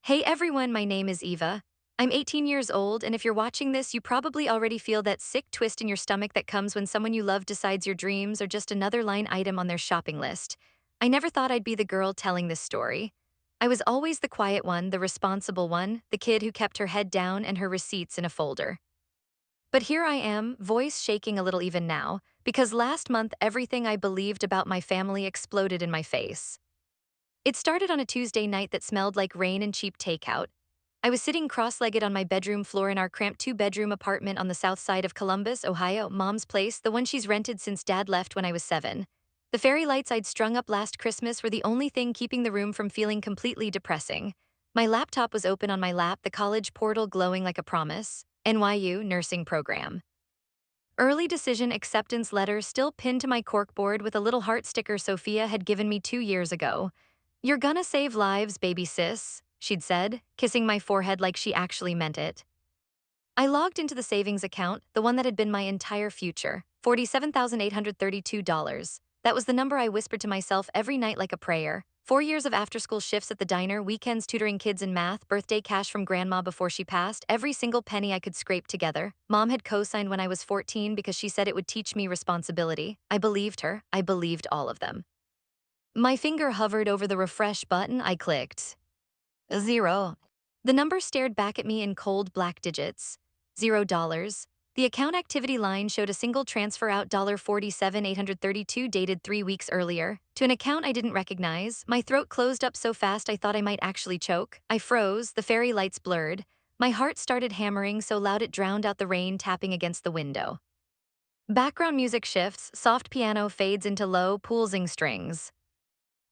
Hey everyone, my name is Eva. I'm 18 years old, and if you're watching this, you probably already feel that sick twist in your stomach that comes when someone you love decides your dreams are just another line item on their shopping list. I never thought I'd be the girl telling this story. I was always the quiet one, the responsible one, the kid who kept her head down and her receipts in a folder. But here I am, voice shaking a little even now, because last month everything I believed about my family exploded in my face. It started on a Tuesday night that smelled like rain and cheap takeout. I was sitting cross-legged on my bedroom floor in our cramped two-bedroom apartment on the south side of Columbus, Ohio, Mom's place, the one she's rented since Dad left when I was 7. The fairy lights I'd strung up last Christmas were the only thing keeping the room from feeling completely depressing. My laptop was open on my lap, the college portal glowing like a promise. NYU nursing program. Early decision acceptance letter still pinned to my corkboard with a little heart sticker Sophia had given me 2 years ago. "You're gonna save lives, baby sis," she'd said, kissing my forehead like she actually meant it. I logged into the savings account, the one that had been my entire future, $47,832. That was the number I whispered to myself every night like a prayer. 4 years of after-school shifts at the diner, weekends tutoring kids in math, birthday cash from grandma before she passed, every single penny I could scrape together. Mom had co-signed when I was 14 because she said it would teach me responsibility. I believed her. I believed all of them. My finger hovered over the refresh button. I clicked. Zero. The number stared back at me in cold black digits. $0. The account activity line showed a single transfer out $47,832 dated 3 weeks earlier to an account I didn't recognize. My throat closed up so fast I thought I might actually choke. I froze, the fairy lights blurred. My heart started hammering so loud it drowned out the rain tapping against the window. Background music shifts, soft piano fades into low, pulsing strings.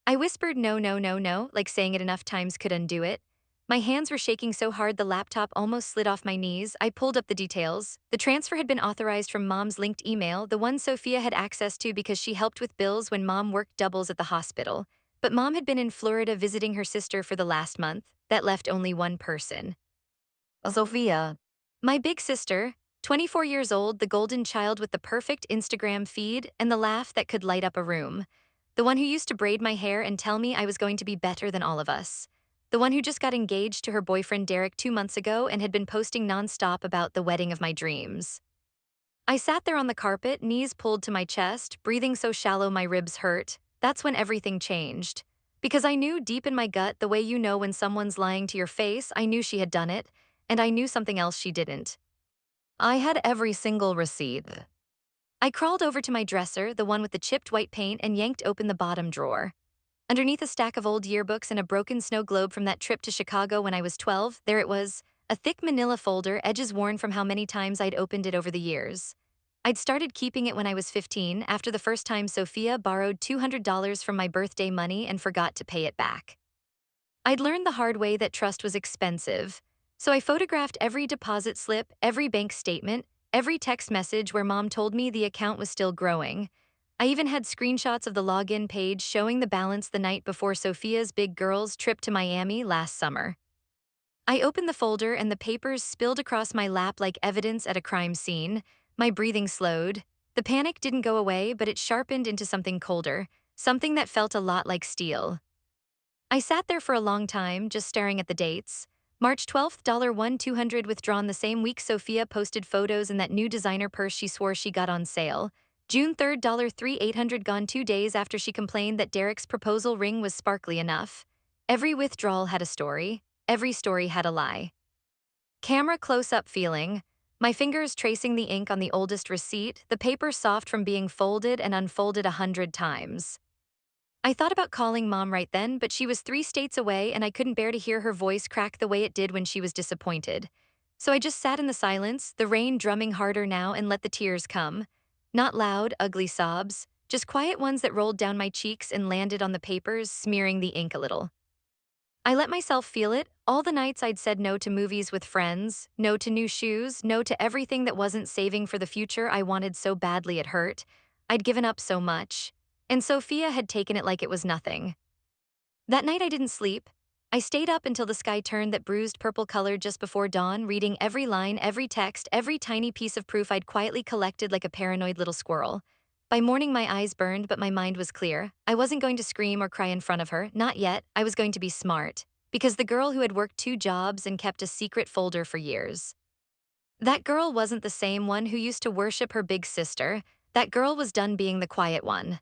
I whispered no, no, no, no, like saying it enough times could undo it. My hands were shaking so hard the laptop almost slid off my knees. I pulled up the details. The transfer had been authorized from Mom's linked email, the one Sophia had access to because she helped with bills when Mom worked doubles at the hospital. But Mom had been in Florida visiting her sister for the last month. That left only one person. Sophia. My big sister, 24 years old, the golden child with the perfect Instagram feed and the laugh that could light up a room. The one who used to braid my hair and tell me I was going to be better than all of us. The one who just got engaged to her boyfriend Derek 2 months ago and had been posting nonstop about the wedding of my dreams. I sat there on the carpet, knees pulled to my chest, breathing so shallow my ribs hurt. That's when everything changed. Because I knew deep in my gut, the way you know when someone's lying to your face, I knew she had done it, and I knew something else she didn't. I had every single receipt. I crawled over to my dresser, the one with the chipped white paint, and yanked open the bottom drawer. Underneath a stack of old yearbooks and a broken snow globe from that trip to Chicago when I was 12, there it was, a thick manila folder, edges worn from how many times I'd opened it over the years. I'd started keeping it when I was 15, after the first time Sophia borrowed $200 from my birthday money and forgot to pay it back. I'd learned the hard way that trust was expensive, so I photographed every deposit slip, every bank statement, every text message where Mom told me the account was still growing. I even had screenshots of the login page showing the balance the night before Sophia's big girls' trip to Miami last summer. I opened the folder and the papers spilled across my lap like evidence at a crime scene. My breathing slowed. The panic didn't go away, but it sharpened into something colder, something that felt a lot like steel. I sat there for a long time, just staring at the dates. March 12th, $1 200 withdrawn the same week Sophia posted photos in that new designer purse she swore she got on sale. June 3rd, $3 800 gone 2 days after she complained that Derek's proposal ring was sparkly enough. Every withdrawal had a story. Every story had a lie. Camera close-up feeling. My fingers tracing the ink on the oldest receipt, the paper soft from being folded and unfolded 100 times. I thought about calling Mom right then, but she was 3 states away and I couldn't bear to hear her voice crack the way it did when she was disappointed. So I just sat in the silence, the rain drumming harder now, and let the tears come. Not loud, ugly sobs, just quiet ones that rolled down my cheeks and landed on the papers, smearing the ink a little. I let myself feel it, all the nights I'd said no to movies with friends, no to new shoes, no to everything that wasn't saving for the future I wanted so badly it hurt. I'd given up so much. And Sophia had taken it like it was nothing. That night I didn't sleep. I stayed up until the sky turned that bruised purple color just before dawn, reading every line, every text, every tiny piece of proof I'd quietly collected like a paranoid little squirrel. By morning my eyes burned, but my mind was clear. I wasn't going to scream or cry in front of her, not yet. I was going to be smart. because the girl who had worked 2 jobs and kept a secret folder for years. That girl wasn't the same one who used to worship her big sister. That girl was done being the quiet one.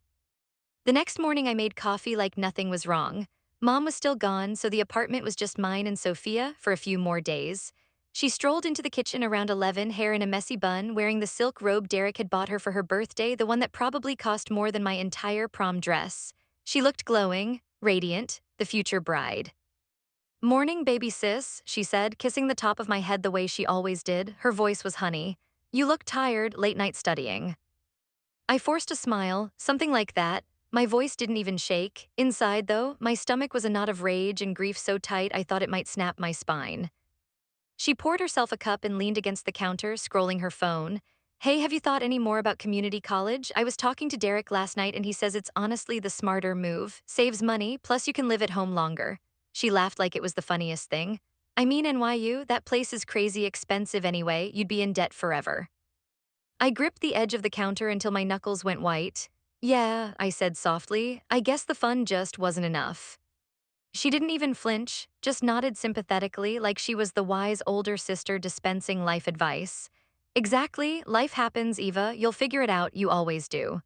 The next morning, I made coffee like nothing was wrong. Mom was still gone, so the apartment was just mine and Sophia for a few more days. She strolled into the kitchen around 11, hair in a messy bun, wearing the silk robe Derek had bought her for her birthday, the one that probably cost more than my entire prom dress. She looked glowing, radiant, the future bride. "Morning, baby sis," she said, kissing the top of my head the way she always did. Her voice was honey. "You look tired, late night studying." I forced a smile, something like that. My voice didn't even shake. Inside, though, my stomach was a knot of rage and grief so tight I thought it might snap my spine. She poured herself a cup and leaned against the counter, scrolling her phone. "Hey, have you thought any more about community college? I was talking to Derek last night and he says it's honestly the smarter move. Saves money, plus you can live at home longer." She laughed like it was the funniest thing. "I mean, NYU, that place is crazy expensive anyway. You'd be in debt forever." I gripped the edge of the counter until my knuckles went white. "Yeah," I said softly, "I guess the fun just wasn't enough." She didn't even flinch, just nodded sympathetically like she was the wise older sister dispensing life advice. "Exactly, life happens, Eva, you'll figure it out, you always do."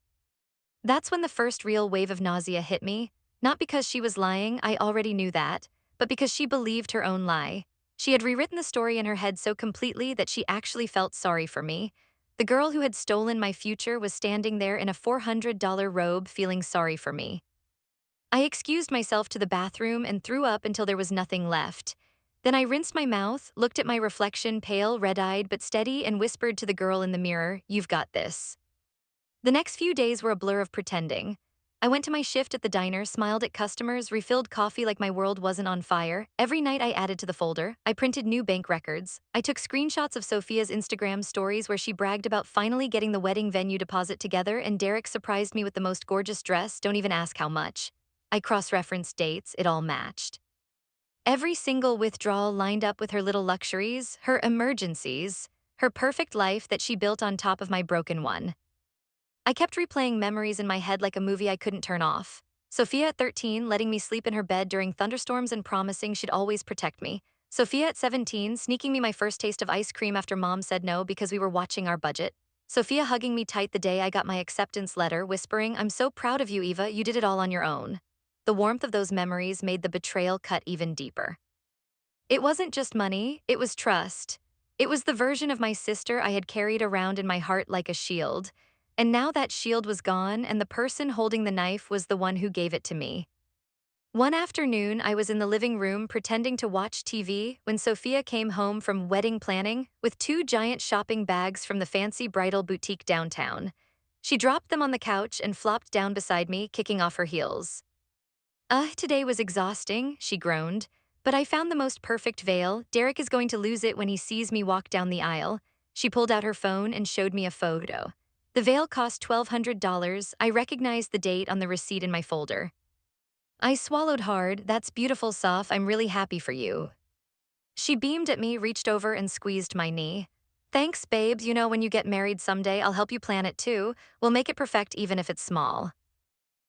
That's when the first real wave of nausea hit me, not because she was lying, I already knew that, but because she believed her own lie. She had rewritten the story in her head so completely that she actually felt sorry for me. The girl who had stolen my future was standing there in a $400 robe feeling sorry for me. I excused myself to the bathroom and threw up until there was nothing left. Then I rinsed my mouth, looked at my reflection, pale, red-eyed but steady, and whispered to the girl in the mirror, "You've got this." The next few days were a blur of pretending. I went to my shift at the diner, smiled at customers, refilled coffee like my world wasn't on fire. Every night I added to the folder. I printed new bank records. I took screenshots of Sophia's Instagram stories where she bragged about finally getting the wedding venue deposit together, and Derek surprised me with the most gorgeous dress, don't even ask how much. I cross-referenced dates, it all matched. Every single withdrawal lined up with her little luxuries, her emergencies, her perfect life that she built on top of my broken one. I kept replaying memories in my head like a movie I couldn't turn off. Sophia at 13, letting me sleep in her bed during thunderstorms and promising she'd always protect me. Sophia at 17, sneaking me my first taste of ice cream after mom said no because we were watching our budget. Sophia hugging me tight the day I got my acceptance letter, whispering, "I'm so proud of you, Eva, you did it all on your own." The warmth of those memories made the betrayal cut even deeper. It wasn't just money, it was trust. It was the version of my sister I had carried around in my heart like a shield. And now that shield was gone, and the person holding the knife was the one who gave it to me. One afternoon, I was in the living room pretending to watch TV when Sophia came home from wedding planning with 2 giant shopping bags from the fancy bridal boutique downtown. She dropped them on the couch and flopped down beside me, kicking off her heels. Today was exhausting," she groaned. "But I found the most perfect veil. Derek is going to lose it when he sees me walk down the aisle." She pulled out her phone and showed me a photo. The veil cost $1,200. I recognized the date on the receipt in my folder. I swallowed hard. "That's beautiful, Soph. I'm really happy for you." She beamed at me, reached over and squeezed my knee. "Thanks, babes. You know, when you get married someday, I'll help you plan it too. We'll make it perfect even if it's small."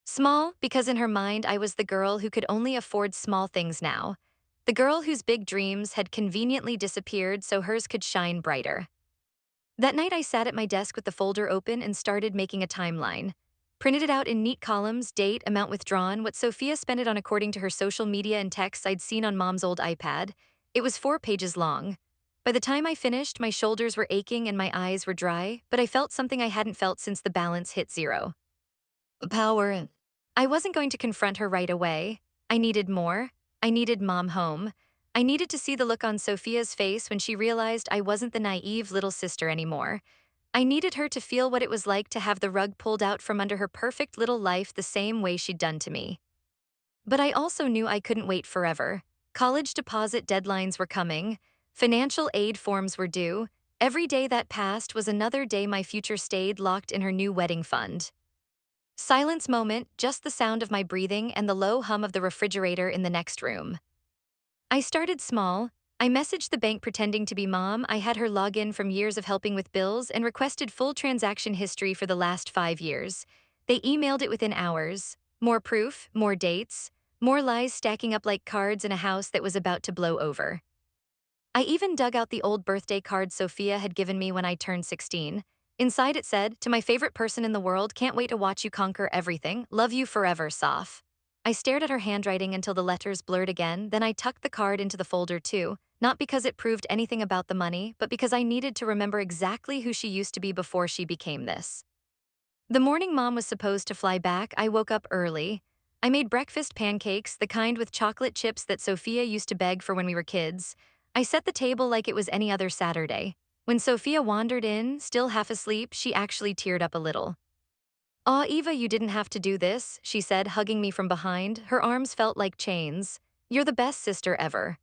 Small, because in her mind I was the girl who could only afford small things now. The girl whose big dreams had conveniently disappeared so hers could shine brighter. That night I sat at my desk with the folder open and started making a timeline. Printed it out in neat columns, date, amount withdrawn, what Sophia spent it on according to her social media and texts I'd seen on mom's old iPad. It was 4 pages long. By the time I finished, my shoulders were aching and my eyes were dry, but I felt something I hadn't felt since the balance hit zero. Power. I wasn't going to confront her right away. I needed more. I needed mom home. I needed to see the look on Sophia's face when she realized I wasn't the naive little sister anymore. I needed her to feel what it was like to have the rug pulled out from under her perfect little life the same way she'd done to me. But I also knew I couldn't wait forever. College deposit deadlines were coming. Financial aid forms were due. Every day that passed was another day my future stayed locked in her new wedding fund. Silence moment, just the sound of my breathing and the low hum of the refrigerator in the next room. I started small. I messaged the bank pretending to be mom. I had her log in from years of helping with bills and requested full transaction history for the last 5 years. They emailed it within hours. More proof, more dates. More lies stacking up like cards in a house that was about to blow over. I even dug out the old birthday card Sophia had given me when I turned 16. Inside it said, "To my favorite person in the world, can't wait to watch you conquer everything. Love you forever, Soph." I stared at her handwriting until the letters blurred again, then I tucked the card into the folder too, not because it proved anything about the money, but because I needed to remember exactly who she used to be before she became this. The morning Mom was supposed to fly back, I woke up early. I made breakfast pancakes, the kind with chocolate chips that Sophia used to beg for when we were kids. I set the table like it was any other Saturday. When Sophia wandered in, still half asleep, she actually teared up a little. "Aw, Eva, you didn't have to do this," she said, hugging me from behind. Her arms felt like chains. "You're the best sister ever."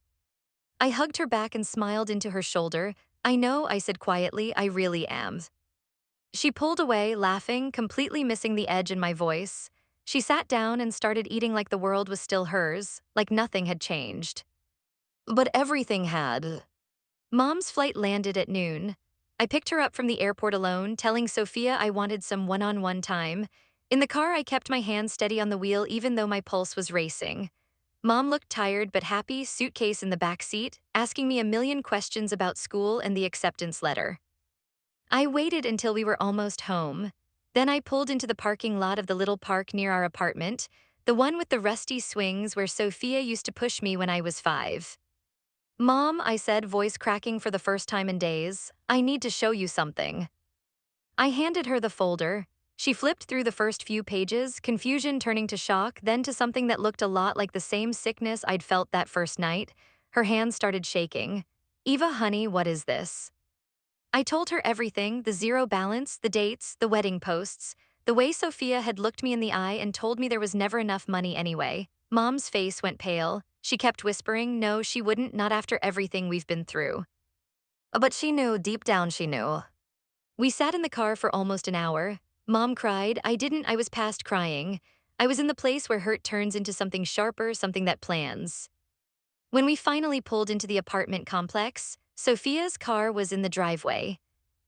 I hugged her back and smiled into her shoulder. "I know," I said quietly, "I really am." She pulled away, laughing, completely missing the edge in my voice. She sat down and started eating like the world was still hers, like nothing had changed. But everything had. Mom's flight landed at noon. I picked her up from the airport alone, telling Sophia I wanted some one-on-one time. In the car, I kept my hand steady on the wheel even though my pulse was racing. Mom looked tired but happy, suitcase in the back seat, asking me a million questions about school and the acceptance letter. I waited until we were almost home. Then I pulled into the parking lot of the little park near our apartment, the one with the rusty swings where Sophia used to push me when I was 5. "Mom," I said, voice cracking for the first time in days, "I need to show you something." I handed her the folder. She flipped through the first few pages, confusion turning to shock, then to something that looked a lot like the same sickness I'd felt that first night. Her hands started shaking. "Eva, honey, what is this?" I told her everything, the zero balance, the dates, the wedding posts, the way Sophia had looked me in the eye and told me there was never enough money anyway. Mom's face went pale. She kept whispering, "No, she wouldn't, not after everything we've been through." But she knew, deep down she knew. We sat in the car for almost an hour. Mom cried. I didn't, I was past crying. I was in the place where hurt turns into something sharper, something that plans. When we finally pulled into the apartment complex, Sophia's car was in the driveway.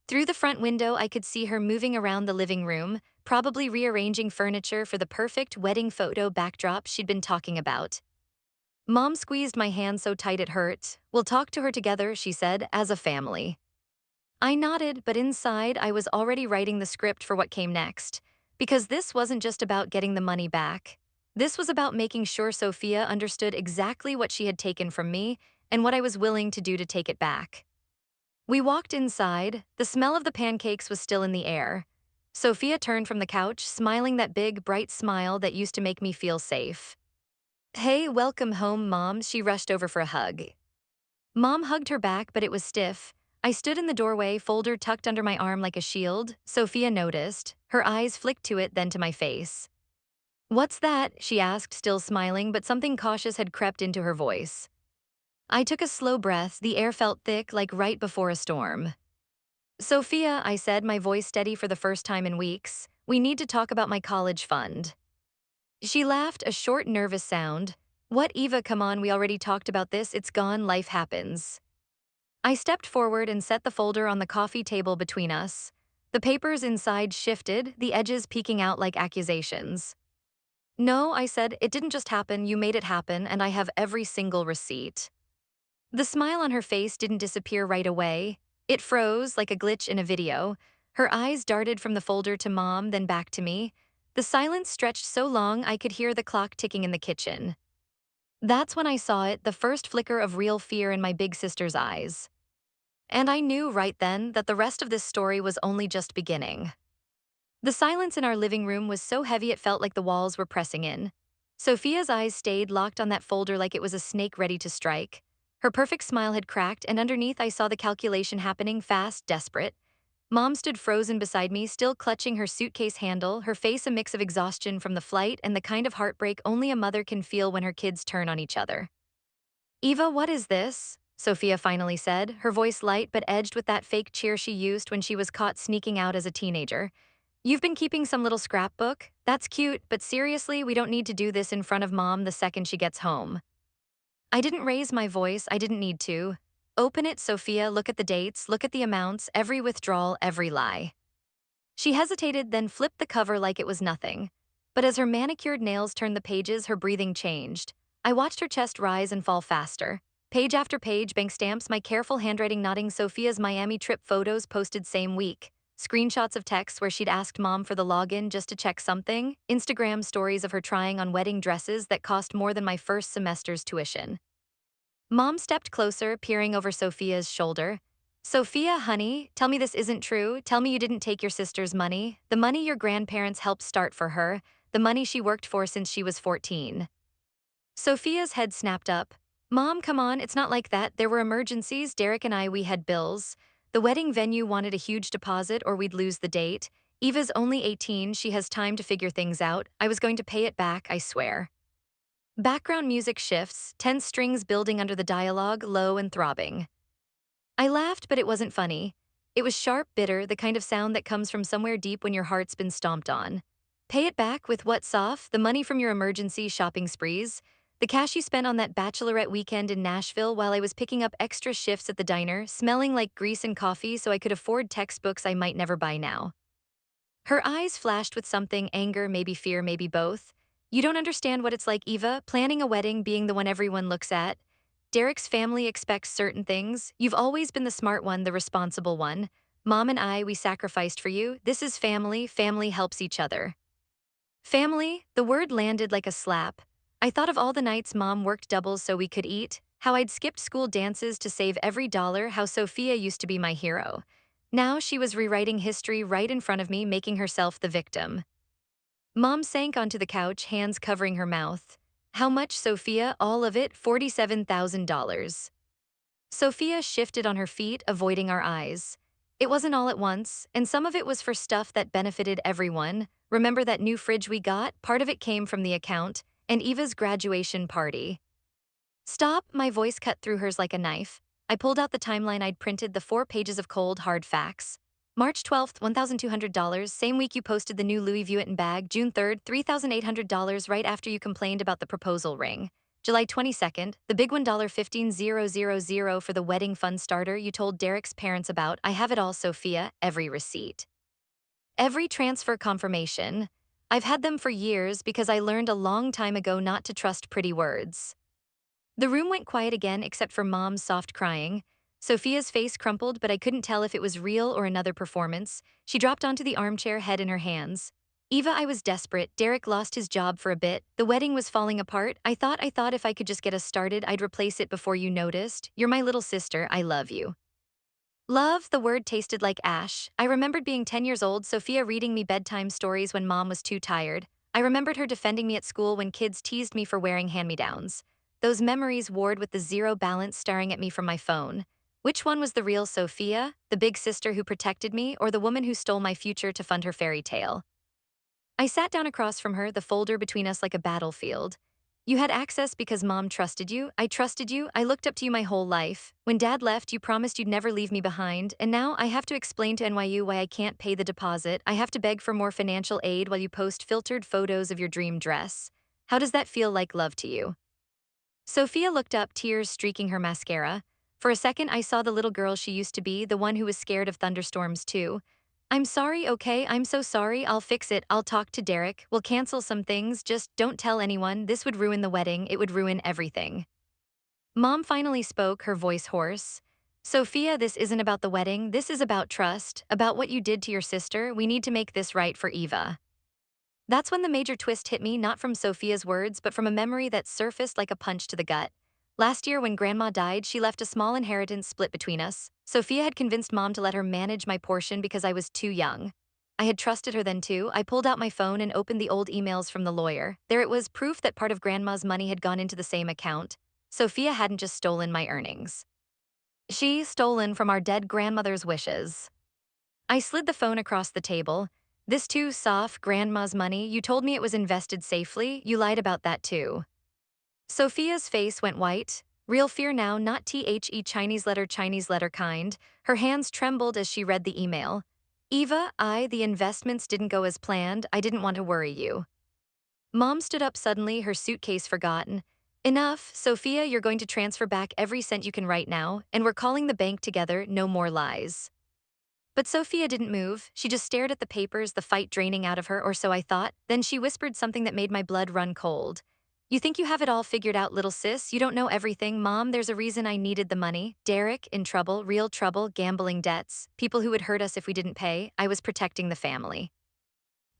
Through the front window, I could see her moving around the living room, probably rearranging furniture for the perfect wedding photo backdrop she'd been talking about. Mom squeezed my hand so tight it hurt. "We'll talk to her together," she said, "as a family." I nodded, but inside I was already writing the script for what came next. Because this wasn't just about getting the money back. This was about making sure Sophia understood exactly what she had taken from me and what I was willing to do to take it back. We walked inside. The smell of the pancakes was still in the air. Sophia turned from the couch, smiling that big, bright smile that used to make me feel safe. "Hey, welcome home, Mom." She rushed over for a hug. Mom hugged her back, but it was stiff. I stood in the doorway, folder tucked under my arm like a shield. Sophia noticed. Her eyes flicked to it, then to my face. "What's that?" she asked, still smiling, but something cautious had crept into her voice. I took a slow breath. The air felt thick, like right before a storm. "Sophia," I said, my voice steady for the first time in weeks, "we need to talk about my college fund." She laughed, a short, nervous sound. "What, Eva, come on, we already talked about this, it's gone, life happens." I stepped forward and set the folder on the coffee table between us. The papers inside shifted, the edges peeking out like accusations. "No," I said, "it didn't just happen, you made it happen, and I have every single receipt." The smile on her face didn't disappear right away. It froze like a glitch in a video. Her eyes darted from the folder to Mom, then back to me. The silence stretched so long I could hear the clock ticking in the kitchen. That's when I saw it, the first flicker of real fear in my big sister's eyes. And I knew right then that the rest of this story was only just beginning. The silence in our living room was so heavy it felt like the walls were pressing in. Sophia's eyes stayed locked on that folder like it was a snake ready to strike. Her perfect smile had cracked, and underneath I saw the calculation happening, fast, desperate. Mom stood frozen beside me, still clutching her suitcase handle, her face a mix of exhaustion from the flight and the kind of heartbreak only a mother can feel when her kids turn on each other. "Eva, what is this?" Sophia finally said, her voice light but edged with that fake cheer she used when she was caught sneaking out as a teenager. "You've been keeping some little scrapbook? That's cute, but seriously, we don't need to do this in front of Mom the second she gets home." I didn't raise my voice, I didn't need to. "Open it, Sophia, look at the dates, look at the amounts, every withdrawal, every lie." She hesitated, then flipped the cover like it was nothing. But as her manicured nails turned the pages, her breathing changed. I watched her chest rise and fall faster. Page after page, bank stamps, my careful handwriting nodding Sophia's Miami trip photos posted same week. Screenshots of texts where she'd asked mom for the login just to check something. Instagram stories of her trying on wedding dresses that cost more than my first semester's tuition. Mom stepped closer, peering over Sophia's shoulder. Sophia, honey, tell me this isn't true. Tell me you didn't take your sister's money, the money your grandparents helped start for her, the money she worked for since she was 14. Sophia's head snapped up. Mom, come on, it's not like that. There were emergencies. Derek and we had bills. The wedding venue wanted a huge deposit or we'd lose the date. Eva's only 18, she has time to figure things out. I was going to pay it back, I swear. Background music shifts, tense strings building under the dialogue, low and throbbing. I laughed, but it wasn't funny. It was sharp, bitter, the kind of sound that comes from somewhere deep when your heart's been stomped on. Pay it back with what's off, the money from your emergency shopping sprees, the cash you spent on that bachelorette weekend in Nashville while I was picking up extra shifts at the diner, smelling like grease and coffee so I could afford textbooks I might never buy now. Her eyes flashed with something, anger, maybe fear, maybe both. You don't understand what it's like, Eva, planning a wedding, being the one everyone looks at. Derek's family expects certain things. You've always been the smart one, the responsible one. Mom and we sacrificed for you. This is family. Family helps each other. Family, the word landed like a slap. I thought of all the nights Mom worked doubles so we could eat, how I'd skipped school dances to save every dollar, how Sophia used to be my hero. Now she was rewriting history right in front of me, making herself the victim. Mom sank onto the couch, hands covering her mouth. How much, Sophia? All of it, $47,000. Sophia shifted on her feet, avoiding our eyes. It wasn't all at once, and some of it was for stuff that benefited everyone. Remember that new fridge we got? Part of it came from the account, and Eva's graduation party. Stop, my voice cut through hers like a knife. I pulled out the timeline I'd printed, the 4 pages of cold, hard facts. March 12th, $1,200, same week you posted the new Louis Vuitton bag. June 3rd, $3,800 right after you complained about the proposal ring. July 22nd, the big one, $15,000 for the wedding fund starter you told Derek's parents about. I have it all, Sophia, every receipt. Every transfer confirmation. I've had them for years because I learned a long time ago not to trust pretty words. The room went quiet again except for Mom's soft crying. Sophia's face crumpled, but I couldn't tell if it was real or another performance. She dropped onto the armchair, head in her hands. Eva, I was desperate. Derek lost his job for a bit. The wedding was falling apart. I thought if I could just get us started, I'd replace it before you noticed. You're my little sister. I love you. Love, the word tasted like ash. I remembered being 10 years old, Sophia reading me bedtime stories when Mom was too tired. I remembered her defending me at school when kids teased me for wearing hand-me-downs. Those memories warred with the zero balance staring at me from my phone. Which one was the real Sophia, the big sister who protected me, or the woman who stole my future to fund her fairy tale? I sat down across from her, the folder between us like a battlefield. You had access because Mom trusted you. I trusted you. I looked up to you my whole life. When Dad left, you promised you'd never leave me behind, and now I have to explain to NYU why I can't pay the deposit. I have to beg for more financial aid while you post filtered photos of your dream dress. How does that feel like love to you? Sophia looked up, tears streaking her mascara. For a second, I saw the little girl she used to be, the one who was scared of thunderstorms too. I'm sorry, okay? I'm so sorry. I'll fix it. I'll talk to Derek. We'll cancel some things. Just don't tell anyone. This would ruin the wedding. It would ruin everything. Mom finally spoke, her voice hoarse. Sophia, this isn't about the wedding. This is about trust, about what you did to your sister. We need to make this right for Eva. That's when the major twist hit me, not from Sophia's words, but from a memory that surfaced like a punch to the gut. Last year, when Grandma died, she left a small inheritance split between us. Sophia had convinced Mom to let her manage my portion because I was too young. I had trusted her then too. I pulled out my phone and opened the old emails from the lawyer. There it was, proof that part of Grandma's money had gone into the same account. Sophia hadn't just stolen my earnings. She stolen from our dead grandmother's wishes. I slid the phone across the table. This too, Soph, Grandma's money. You told me it was invested safely. You lied about that too. Sophia's face went white. Real fear now, not Chinese letter kind. Her hands trembled as she read the email. Eva, the investments didn't go as planned. I didn't want to worry you. Mom stood up suddenly, her suitcase forgotten. Enough, Sophia, you're going to transfer back every cent you can right now, and we're calling the bank together, no more lies. But Sophia didn't move. She just stared at the papers, the fight draining out of her, or so I thought. Then she whispered something that made my blood run cold. You think you have it all figured out, little sis? You don't know everything. Mom, there's a reason I needed the money. Derek, in trouble, real trouble, gambling debts, people who would hurt us if we didn't pay. I was protecting the family.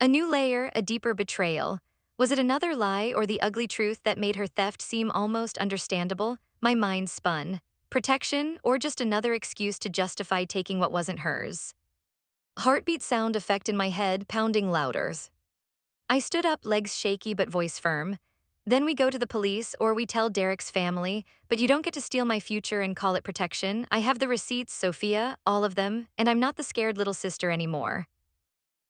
A new layer, a deeper betrayal. Was it another lie or the ugly truth that made her theft seem almost understandable? My mind spun. Protection or just another excuse to justify taking what wasn't hers? Heartbeat sound effect in my head pounding louder. I stood up, legs shaky but voice firm. Then we go to the police or we tell Derek's family, but you don't get to steal my future and call it protection. I have the receipts, Sophia, all of them, and I'm not the scared little sister anymore.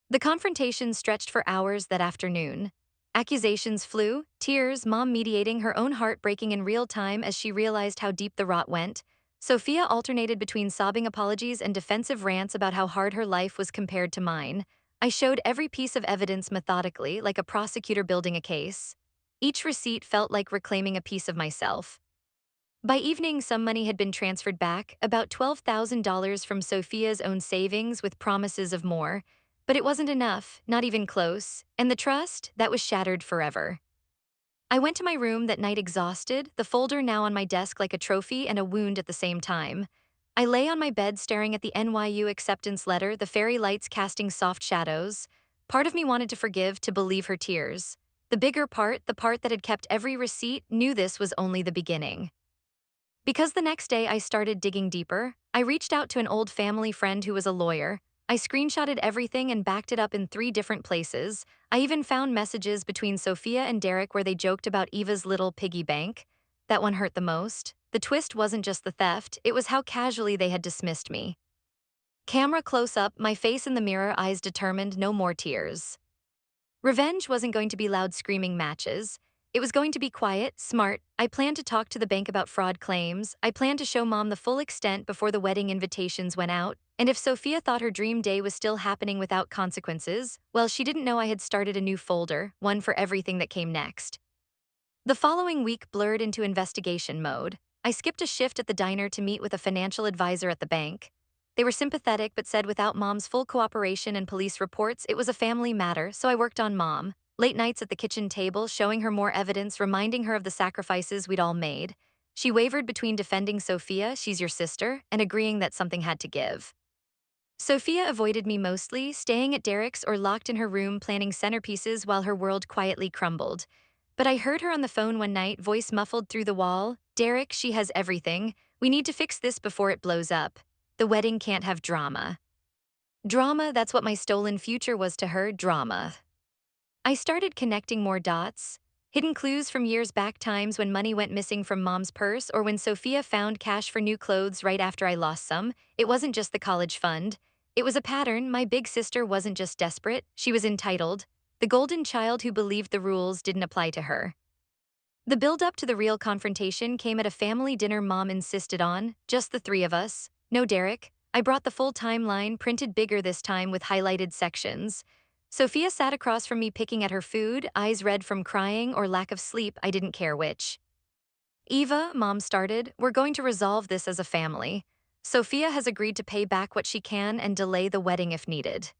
The confrontation stretched for hours that afternoon. Accusations flew, tears, mom mediating, her own heart breaking in real time as she realized how deep the rot went. Sophia alternated between sobbing apologies and defensive rants about how hard her life was compared to mine. I showed every piece of evidence methodically, like a prosecutor building a case. Each receipt felt like reclaiming a piece of myself. By evening, some money had been transferred back, about $12,000 from Sophia's own savings with promises of more. But it wasn't enough, not even close, and the trust, that was shattered forever. I went to my room that night exhausted, the folder now on my desk like a trophy and a wound at the same time. I lay on my bed staring at the NYU acceptance letter, the fairy lights casting soft shadows. Part of me wanted to forgive, to believe her tears. The bigger part, the part that had kept every receipt, knew this was only the beginning. Because the next day I started digging deeper, I reached out to an old family friend who was a lawyer. I screenshotted everything and backed it up in 3 different places. I even found messages between Sophia and Derek where they joked about Eva's little piggy bank. That one hurt the most. The twist wasn't just the theft, it was how casually they had dismissed me. Camera close up, my face in the mirror, eyes determined, no more tears. Revenge wasn't going to be loud screaming matches. It was going to be quiet, smart. I planned to talk to the bank about fraud claims. I planned to show mom the full extent before the wedding invitations went out. And if Sophia thought her dream day was still happening without consequences, well, she didn't know I had started a new folder, one for everything that came next. The following week blurred into investigation mode. I skipped a shift at the diner to meet with a financial advisor at the bank. They were sympathetic but said without mom's full cooperation and police reports, it was a family matter, so I worked on mom. Late nights at the kitchen table, showing her more evidence, reminding her of the sacrifices we'd all made. She wavered between defending Sophia, she's your sister, and agreeing that something had to give. Sophia avoided me mostly, staying at Derek's or locked in her room planning centerpieces while her world quietly crumbled. But I heard her on the phone one night, voice muffled through the wall. Derek, she has everything. We need to fix this before it blows up. The wedding can't have drama. Drama, that's what my stolen future was to her, drama. I started connecting more dots. Hidden clues from years back, times when money went missing from mom's purse or when Sophia found cash for new clothes right after I lost some. It wasn't just the college fund. It was a pattern. My big sister wasn't just desperate, she was entitled. The golden child who believed the rules didn't apply to her. The build-up to the real confrontation came at a family dinner mom insisted on, just the 3 of us. No Derek. I brought the full timeline, printed bigger this time with highlighted sections. Sophia sat across from me picking at her food, eyes red from crying or lack of sleep, I didn't care which. Eva, mom started, we're going to resolve this as a family. Sophia has agreed to pay back what she can and delay the wedding if needed.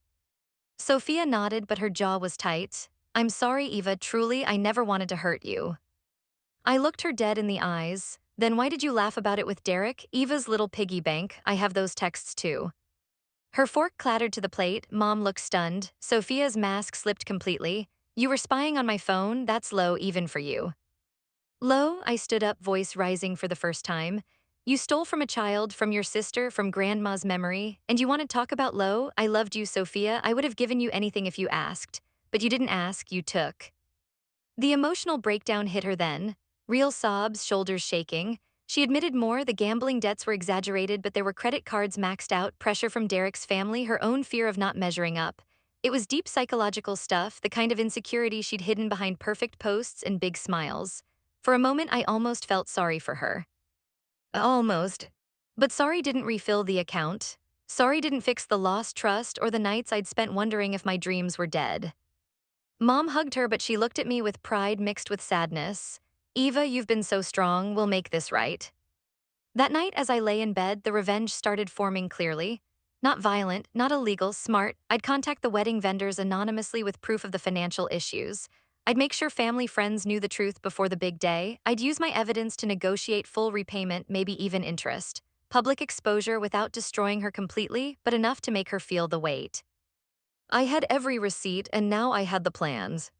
Sophia nodded, but her jaw was tight. I'm sorry, Eva, truly, I never wanted to hurt you. I looked her dead in the eyes. Then why did you laugh about it with Derek? Eva's little piggy bank, I have those texts too. Her fork clattered to the plate, mom looked stunned. Sophia's mask slipped completely. You were spying on my phone, that's low even for you. Low, I stood up, voice rising for the first time. You stole from a child, from your sister, from grandma's memory, and you want to talk about low? I loved you, Sophia, I would have given you anything if you asked. But you didn't ask, you took. The emotional breakdown hit her then. Real sobs, shoulders shaking. She admitted more, the gambling debts were exaggerated, but there were credit cards maxed out, pressure from Derek's family, her own fear of not measuring up. It was deep psychological stuff, the kind of insecurity she'd hidden behind perfect posts and big smiles. For a moment, I almost felt sorry for her. Almost. But sorry didn't refill the account. Sorry didn't fix the lost trust or the nights I'd spent wondering if my dreams were dead. Mom hugged her, but she looked at me with pride mixed with sadness. Eva, you've been so strong, we'll make this right. That night, as I lay in bed, the revenge started forming clearly. Not violent, not illegal, smart. I'd contact the wedding vendors anonymously with proof of the financial issues. I'd make sure family friends knew the truth before the big day. I'd use my evidence to negotiate full repayment, maybe even interest. Public exposure without destroying her completely, but enough to make her feel the weight. I had every receipt, and now I had the plans.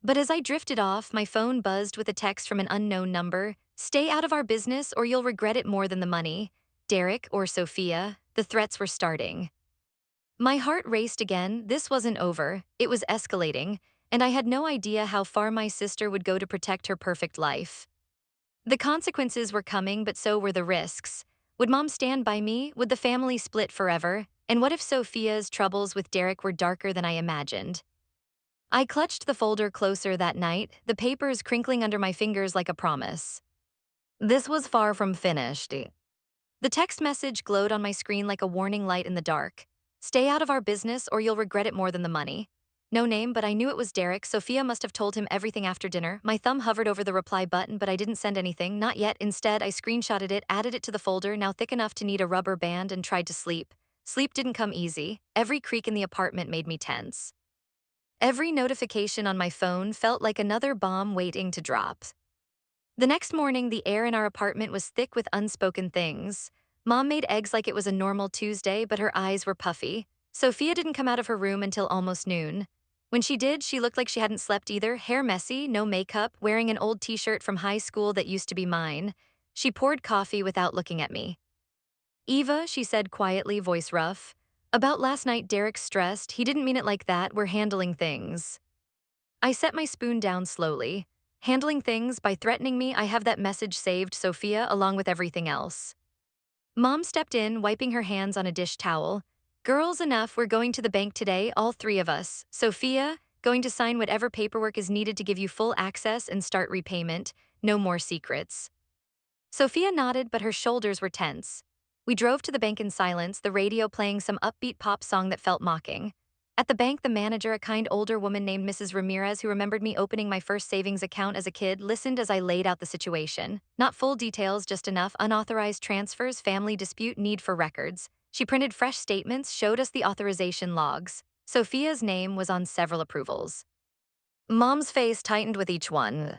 But as I drifted off, my phone buzzed with a text from an unknown number. Stay out of our business or you'll regret it more than the money. Derek or Sophia, the threats were starting. My heart raced again. This wasn't over, it was escalating, and I had no idea how far my sister would go to protect her perfect life. The consequences were coming, but so were the risks. Would mom stand by me? Would the family split forever? And what if Sophia's troubles with Derek were darker than I imagined? I clutched the folder closer that night, the papers crinkling under my fingers like a promise. This was far from finished. The text message glowed on my screen like a warning light in the dark. Stay out of our business or you'll regret it more than the money. No name, but I knew it was Derek. Sophia must have told him everything after dinner. My thumb hovered over the reply button, but I didn't send anything, not yet. Instead, I screenshotted it, added it to the folder, now thick enough to need a rubber band, and tried to sleep. Sleep didn't come easy. Every creak in the apartment made me tense. Every notification on my phone felt like another bomb waiting to drop. The next morning, the air in our apartment was thick with unspoken things. Mom made eggs like it was a normal Tuesday, but her eyes were puffy. Sophia didn't come out of her room until almost noon. When she did, she looked like she hadn't slept either, hair messy, no makeup, wearing an old t-shirt from high school that used to be mine. She poured coffee without looking at me. Eva, she said quietly, voice rough. About last night, Derek's stressed. He didn't mean it like that. We're handling things. I set my spoon down slowly. Handling things by threatening me, I have that message saved, Sophia, along with everything else. Mom stepped in, wiping her hands on a dish towel. Girls, enough, we're going to the bank today, all three of us. Sophia, going to sign whatever paperwork is needed to give you full access and start repayment. No more secrets. Sophia nodded, but her shoulders were tense. We drove to the bank in silence, the radio playing some upbeat pop song that felt mocking. At the bank, the manager, a kind older woman named Mrs. Ramirez, who remembered me opening my first savings account as a kid, listened as I laid out the situation. Not full details, just enough: unauthorized transfers, family dispute, need for records. She printed fresh statements, showed us the authorization logs. Sophia's name was on several approvals. Mom's face tightened with each one.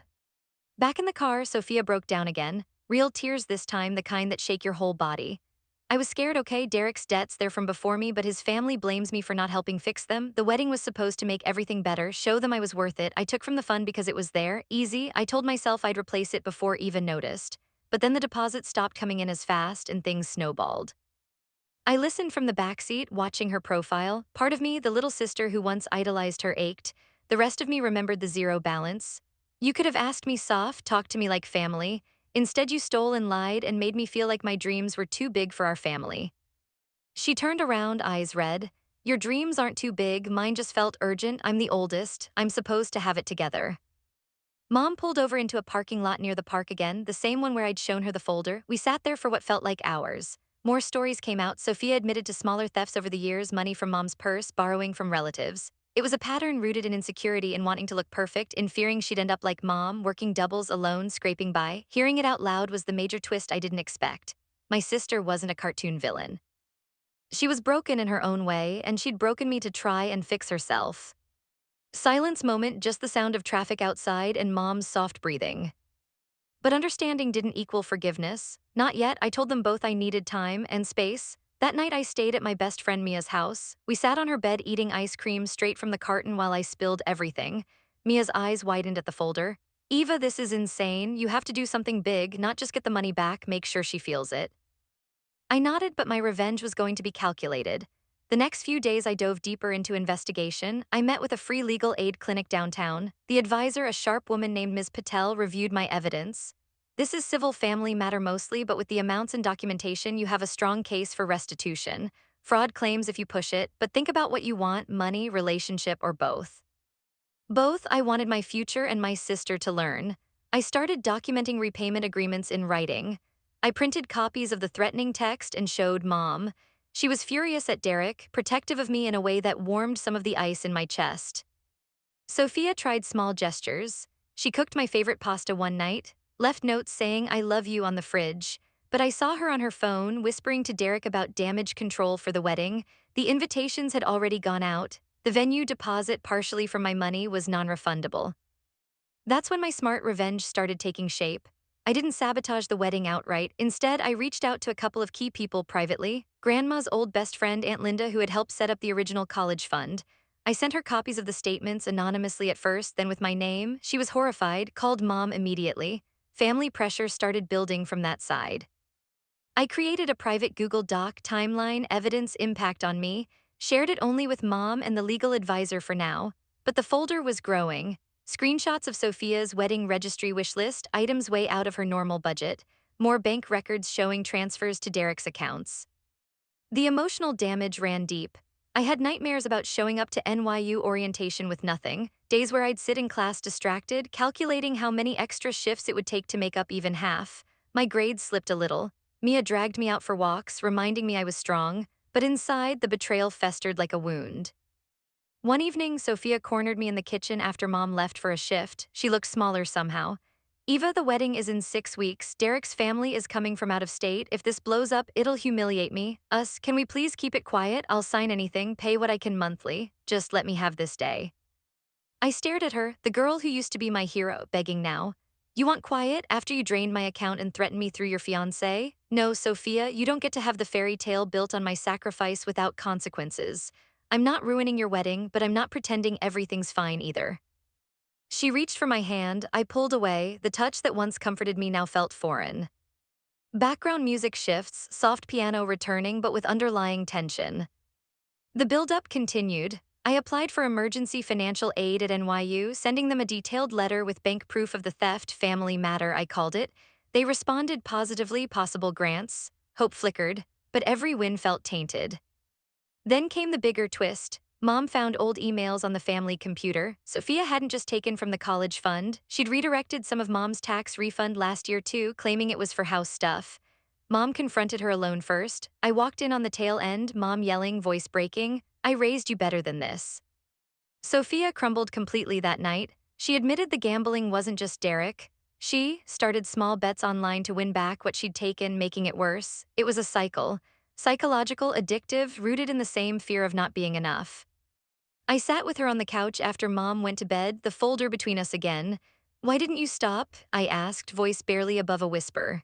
Back in the car, Sophia broke down again. Real tears this time, the kind that shake your whole body. I was scared, okay, Derek's debts, they're from before me, but his family blames me for not helping fix them. The wedding was supposed to make everything better, show them I was worth it. I took from the fund because it was there, easy. I told myself I'd replace it before Eva noticed. But then the deposits stopped coming in as fast and things snowballed. I listened from the backseat, watching her profile. Part of me, the little sister who once idolized her, ached. The rest of me remembered the zero balance. You could have asked me soft, talked to me like family. Instead, you stole and lied and made me feel like my dreams were too big for our family. She turned around, eyes red. Your dreams aren't too big, mine just felt urgent. I'm the oldest. I'm supposed to have it together. Mom pulled over into a parking lot near the park again, the same one where I'd shown her the folder. We sat there for what felt like hours. More stories came out. Sophia admitted to smaller thefts over the years, money from mom's purse, borrowing from relatives. It was a pattern rooted in insecurity, in wanting to look perfect, in fearing she'd end up like mom, working doubles alone, scraping by. Hearing it out loud was the major twist I didn't expect. My sister wasn't a cartoon villain. She was broken in her own way, and she'd broken me to try and fix herself. Silence moment, just the sound of traffic outside and mom's soft breathing. But understanding didn't equal forgiveness. Not yet. I told them both I needed time and space. That night I stayed at my best friend Mia's house. We sat on her bed eating ice cream straight from the carton while I spilled everything. Mia's eyes widened at the folder. Eva, this is insane. You have to do something big, not just get the money back, make sure she feels it. I nodded, but my revenge was going to be calculated. The next few days I dove deeper into investigation. I met with a free legal aid clinic downtown. The advisor, a sharp woman named Ms. Patel, reviewed my evidence. This is civil family matter mostly, but with the amounts and documentation, you have a strong case for restitution. Fraud claims if you push it, but think about what you want: money, relationship, or both. Both. I wanted my future and my sister to learn. I started documenting repayment agreements in writing. I printed copies of the threatening text and showed Mom. She was furious at Derek, protective of me in a way that warmed some of the ice in my chest. Sophia tried small gestures. She cooked my favorite pasta one night, left notes saying I love you on the fridge. But I saw her on her phone, whispering to Derek about damage control for the wedding. The invitations had already gone out. The venue deposit, partially from my money, was non-refundable. That's when my smart revenge started taking shape. I didn't sabotage the wedding outright. Instead, I reached out to a couple of key people privately. Grandma's old best friend, Aunt Linda, who had helped set up the original college fund. I sent her copies of the statements anonymously at first, then with my name. She was horrified, called Mom immediately. Family pressure started building from that side. I created a private Google Doc timeline, evidence impact on me, shared it only with Mom and the legal advisor for now, but the folder was growing. Screenshots of Sophia's wedding registry wish list, items way out of her normal budget, more bank records showing transfers to Derek's accounts. The emotional damage ran deep. I had nightmares about showing up to NYU orientation with nothing, days where I'd sit in class distracted, calculating how many extra shifts it would take to make up even half. My grades slipped a little. Mia dragged me out for walks, reminding me I was strong, but inside, the betrayal festered like a wound. One evening, Sophia cornered me in the kitchen after Mom left for a shift. She looked smaller somehow. Eva, the wedding is in 6 weeks. Derek's family is coming from out of state. If this blows up, it'll humiliate me. Us, can we please keep it quiet? I'll sign anything, pay what I can monthly. Just let me have this day. I stared at her, the girl who used to be my hero, begging now. You want quiet after you drained my account and threatened me through your fiancé? No, Sophia, you don't get to have the fairy tale built on my sacrifice without consequences. I'm not ruining your wedding, but I'm not pretending everything's fine either. She reached for my hand, I pulled away, the touch that once comforted me now felt foreign. Background music shifts, soft piano returning but with underlying tension. The build-up continued. I applied for emergency financial aid at NYU, sending them a detailed letter with bank proof of the theft, family matter I called it. They responded positively, possible grants. Hope flickered, but every win felt tainted. Then came the bigger twist. Mom found old emails on the family computer. Sophia hadn't just taken from the college fund. She'd redirected some of Mom's tax refund last year too, claiming it was for house stuff. Mom confronted her alone first. I walked in on the tail end, Mom yelling, voice breaking, I raised you better than this. Sophia crumbled completely that night. She admitted the gambling wasn't just Derek. She started small bets online to win back what she'd taken, making it worse. It was a cycle. Psychological, addictive, rooted in the same fear of not being enough. I sat with her on the couch after Mom went to bed, the folder between us again. Why didn't you stop? I asked, voice barely above a whisper.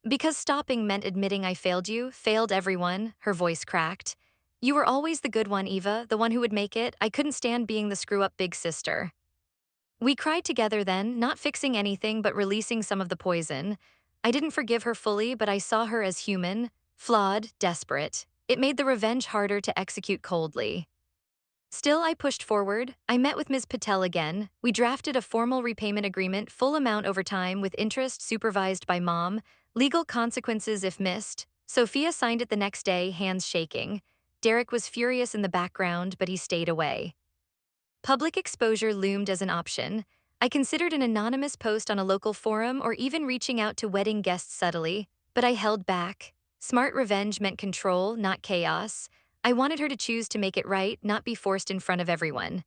Because stopping meant admitting I failed you, failed everyone, her voice cracked. You were always the good one, Eva, the one who would make it. I couldn't stand being the screw-up big sister. We cried together then, not fixing anything but releasing some of the poison. I didn't forgive her fully, but I saw her as human, flawed, desperate. It made the revenge harder to execute coldly. Still, I pushed forward. I met with Ms. Patel again. We drafted a formal repayment agreement, full amount over time with interest supervised by Mom, legal consequences if missed. Sophia signed it the next day, hands shaking. Derek was furious in the background, but he stayed away. Public exposure loomed as an option. I considered an anonymous post on a local forum or even reaching out to wedding guests subtly, but I held back. Smart revenge meant control, not chaos. I wanted her to choose to make it right, not be forced in front of everyone.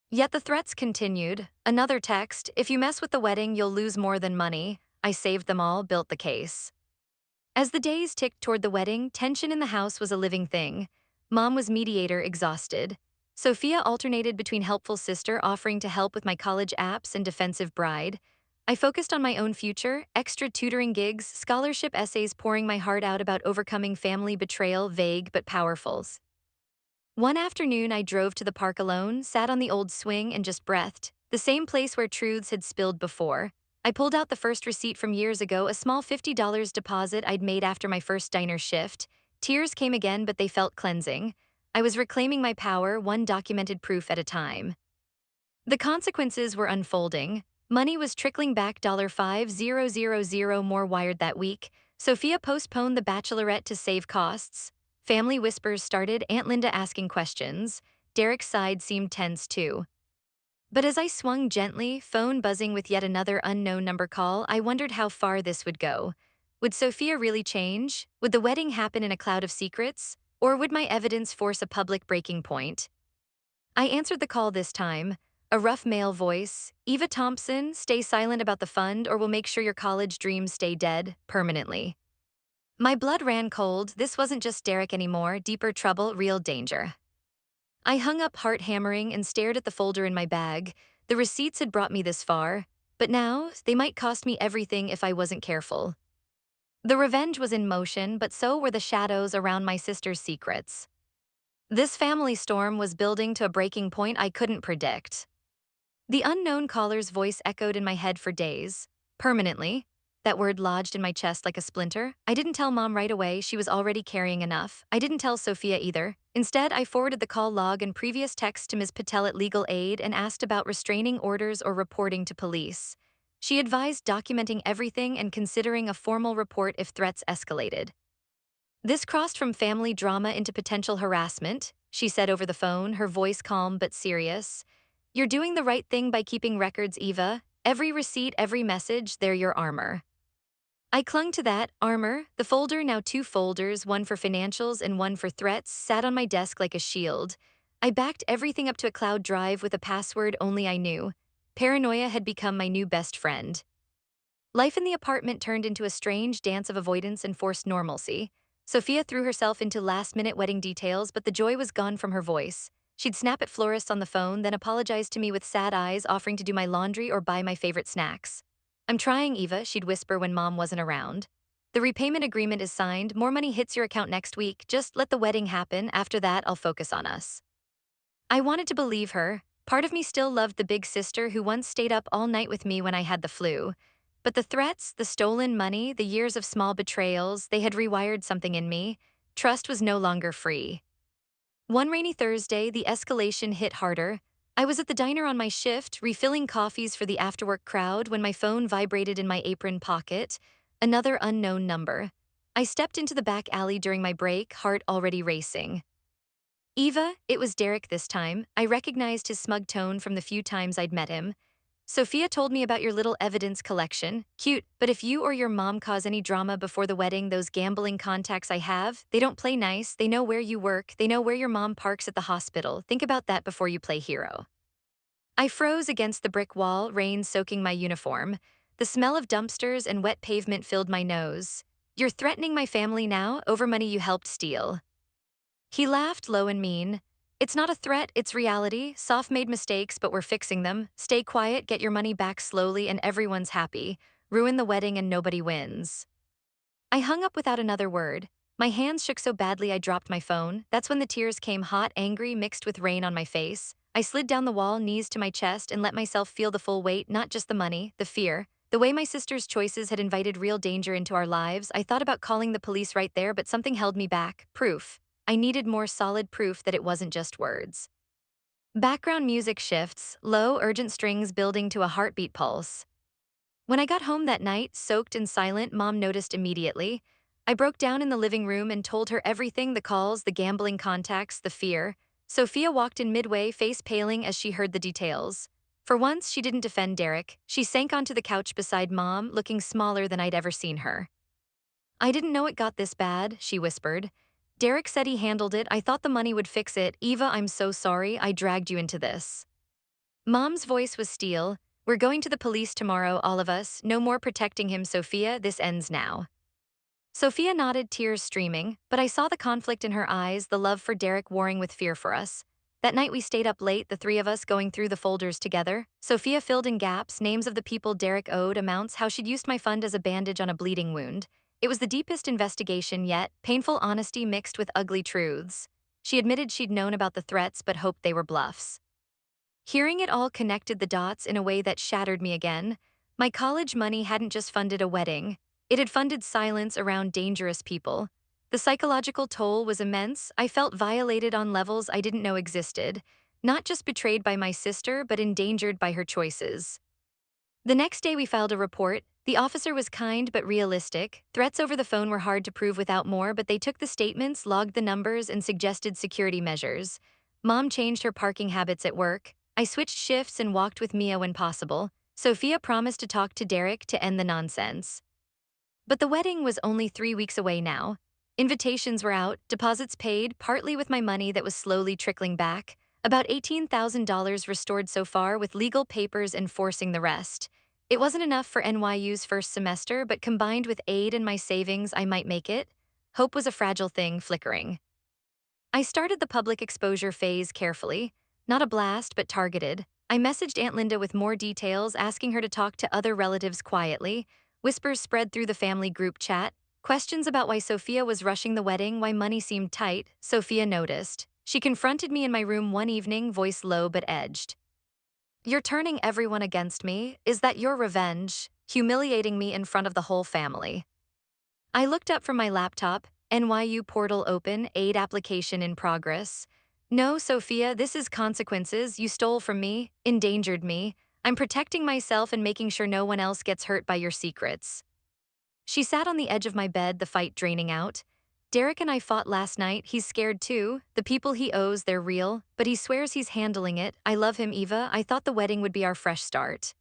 Yet the threats continued. Another text, if you mess with the wedding, you'll lose more than money. I saved them all, built the case. As the days ticked toward the wedding, tension in the house was a living thing. Mom was mediator, exhausted. Sophia alternated between helpful sister offering to help with my college apps and defensive bride. I focused on my own future, extra tutoring gigs, scholarship essays, pouring my heart out about overcoming family betrayal, vague but powerful. One afternoon, I drove to the park alone, sat on the old swing and just breathed, the same place where truths had spilled before. I pulled out the first receipt from years ago, a small $50 deposit I'd made after my first diner shift. Tears came again, but they felt cleansing. I was reclaiming my power, one documented proof at a time. The consequences were unfolding. Money was trickling back, $5,000 more wired that week. Sophia postponed the bachelorette to save costs. Family whispers started, Aunt Linda asking questions. Derek's side seemed tense too. But as I swung gently, phone buzzing with yet another unknown number call, I wondered how far this would go. Would Sophia really change? Would the wedding happen in a cloud of secrets? Or would my evidence force a public breaking point? I answered the call this time. A rough male voice. Eva Thompson, stay silent about the fund or we'll make sure your college dreams stay dead, permanently. My blood ran cold. This wasn't just Derek anymore, deeper trouble, real danger. I hung up heart hammering and stared at the folder in my bag. The receipts had brought me this far, but now they might cost me everything if I wasn't careful. The revenge was in motion, but so were the shadows around my sister's secrets. This family storm was building to a breaking point I couldn't predict. The unknown caller's voice echoed in my head for days. Permanently. That word lodged in my chest like a splinter. I didn't tell Mom right away, she was already carrying enough. I didn't tell Sophia either. Instead, I forwarded the call log and previous text to Ms. Patel at Legal Aid and asked about restraining orders or reporting to police. She advised documenting everything and considering a formal report if threats escalated. This crossed from family drama into potential harassment, she said over the phone, her voice calm but serious. You're doing the right thing by keeping records, Eva. Every receipt, every message, they're your armor. I clung to that armor. The folder, now 2 folders, one for financials and one for threats, sat on my desk like a shield. I backed everything up to a cloud drive with a password only I knew. Paranoia had become my new best friend. Life in the apartment turned into a strange dance of avoidance and forced normalcy. Sophia threw herself into last-minute wedding details, but the joy was gone from her voice. She'd snap at florists on the phone, then apologize to me with sad eyes, offering to do my laundry or buy my favorite snacks. I'm trying, Eva, she'd whisper when Mom wasn't around. The repayment agreement is signed, more money hits your account next week, just let the wedding happen, after that I'll focus on us. I wanted to believe her. Part of me still loved the big sister who once stayed up all night with me when I had the flu. But the threats, the stolen money, the years of small betrayals, they had rewired something in me. Trust was no longer free. One rainy Thursday, the escalation hit harder. I was at the diner on my shift, refilling coffees for the after-work crowd when my phone vibrated in my apron pocket. Another unknown number. I stepped into the back alley during my break, heart already racing. Eva, it was Derek this time. I recognized his smug tone from the few times I'd met him. Sophia told me about your little evidence collection. Cute, but if you or your mom cause any drama before the wedding, those gambling contacts I have, they don't play nice, they know where you work, they know where your mom parks at the hospital. Think about that before you play hero. I froze against the brick wall, rain soaking my uniform. The smell of dumpsters and wet pavement filled my nose. You're threatening my family now over money you helped steal. He laughed low and mean. It's not a threat, it's reality. Soph made mistakes, but we're fixing them. Stay quiet, get your money back slowly, and everyone's happy. Ruin the wedding and nobody wins. I hung up without another word. My hands shook so badly I dropped my phone. That's when the tears came hot, angry, mixed with rain on my face. I slid down the wall, knees to my chest, and let myself feel the full weight, not just the money, the fear. The way my sister's choices had invited real danger into our lives. I thought about calling the police right there, but something held me back. Proof. I needed more solid proof that it wasn't just words. Background music shifts, low, urgent strings building to a heartbeat pulse. When I got home that night, soaked and silent, Mom noticed immediately. I broke down in the living room and told her everything, the calls, the gambling contacts, the fear. Sophia walked in midway, face paling as she heard the details. For once, she didn't defend Derek. She sank onto the couch beside Mom, looking smaller than I'd ever seen her. I didn't know it got this bad, she whispered. Derek said he handled it. I thought the money would fix it. Eva, I'm so sorry. I dragged you into this. Mom's voice was steel. We're going to the police tomorrow, all of us. No more protecting him, Sophia. This ends now. Sophia nodded, tears streaming, but I saw the conflict in her eyes, the love for Derek warring with fear for us. That night we stayed up late, the 3 of us going through the folders together. Sophia filled in gaps, names of the people Derek owed, amounts, how she'd used my fund as a bandage on a bleeding wound. It was the deepest investigation yet, painful honesty mixed with ugly truths. She admitted she'd known about the threats but hoped they were bluffs. Hearing it all connected the dots in a way that shattered me again. My college money hadn't just funded a wedding. It had funded silence around dangerous people. The psychological toll was immense. I felt violated on levels I didn't know existed. Not just betrayed by my sister, but endangered by her choices. The next day we filed a report. The officer was kind but realistic. Threats over the phone were hard to prove without more, but they took the statements, logged the numbers, and suggested security measures. Mom changed her parking habits at work. I switched shifts and walked with Mia when possible. Sophia promised to talk to Derek to end the nonsense. But the wedding was only 3 weeks away now. Invitations were out, deposits paid, partly with my money that was slowly trickling back. About $18,000 restored so far, with legal papers enforcing the rest. It wasn't enough for NYU's first semester, but combined with aid and my savings, I might make it. Hope was a fragile thing flickering. I started the public exposure phase carefully, not a blast, but targeted. I messaged Aunt Linda with more details, asking her to talk to other relatives quietly. Whispers spread through the family group chat. Questions about why Sophia was rushing the wedding, why money seemed tight. Sophia noticed. She confronted me in my room one evening, voice low but edged. "You're turning everyone against me. Is that your revenge? Humiliating me in front of the whole family." I looked up from my laptop, NYU portal open, aid application in progress. "No, Sophia, this is consequences. You stole from me, endangered me. I'm protecting myself and making sure no one else gets hurt by your secrets." She sat on the edge of my bed, the fight draining out. "Derek and I fought last night. He's scared too. The people he owes, they're real, but he swears he's handling it. I love him, Eva. I thought the wedding would be our fresh start."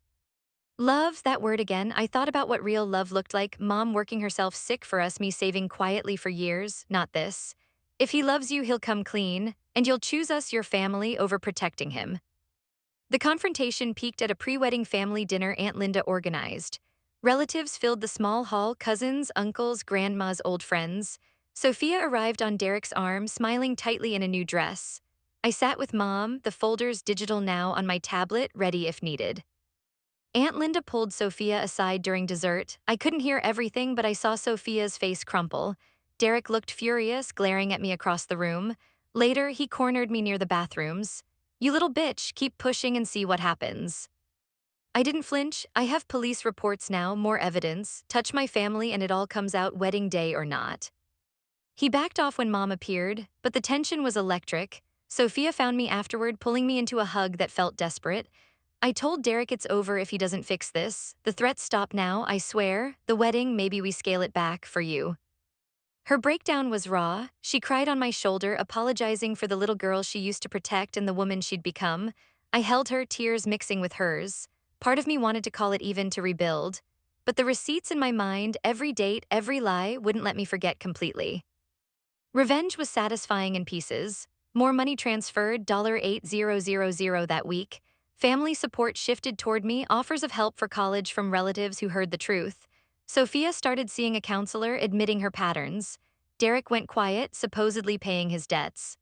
Love, that word again. I thought about what real love looked like, mom working herself sick for us, me saving quietly for years, not this. "If he loves you, he'll come clean, and you'll choose us, your family, over protecting him." The confrontation peaked at a pre-wedding family dinner Aunt Linda organized. Relatives filled the small hall, cousins, uncles, grandmas, old friends. Sophia arrived on Derek's arm, smiling tightly in a new dress. I sat with mom, the folders digital now on my tablet, ready if needed. Aunt Linda pulled Sophia aside during dessert. I couldn't hear everything, but I saw Sophia's face crumple. Derek looked furious, glaring at me across the room. Later, he cornered me near the bathrooms. "You little bitch, keep pushing and see what happens." I didn't flinch. "I have police reports now, more evidence. Touch my family and it all comes out, wedding day or not." He backed off when mom appeared, but the tension was electric. Sophia found me afterward, pulling me into a hug that felt desperate. "I told Derek it's over if he doesn't fix this. The threats stop now, I swear. The wedding, maybe we scale it back for you." Her breakdown was raw. She cried on my shoulder, apologizing for the little girl she used to protect and the woman she'd become. I held her, tears mixing with hers. Part of me wanted to call it even, to rebuild. But the receipts in my mind, every date, every lie, wouldn't let me forget completely. Revenge was satisfying in pieces. More money transferred, $8,000 that week. Family support shifted toward me, offers of help for college from relatives who heard the truth. Sophia started seeing a counselor, admitting her patterns. Derek went quiet, supposedly paying his debts.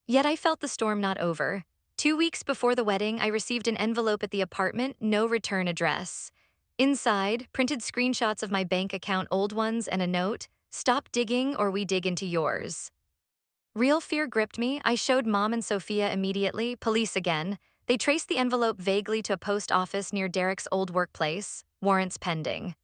Yet I felt the storm not over. 2 weeks before the wedding, I received an envelope at the apartment, no return address. Inside, printed screenshots of my bank account, old ones, and a note: "Stop digging or we dig into yours." Real fear gripped me. I showed mom and Sophia immediately. Police again. They traced the envelope vaguely to a post office near Derek's old workplace. Warrants pending.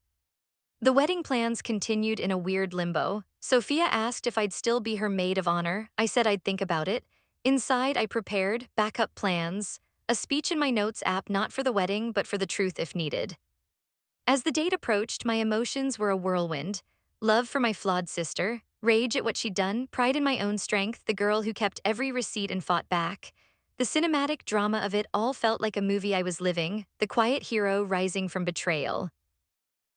The wedding plans continued in a weird limbo. Sophia asked if I'd still be her maid of honor. I said I'd think about it. Inside, I prepared backup plans, a speech in my notes app, not for the wedding, but for the truth if needed. As the date approached, my emotions were a whirlwind. Love for my flawed sister, rage at what she'd done, pride in my own strength, the girl who kept every receipt and fought back. The cinematic drama of it all felt like a movie I was living, the quiet hero rising from betrayal.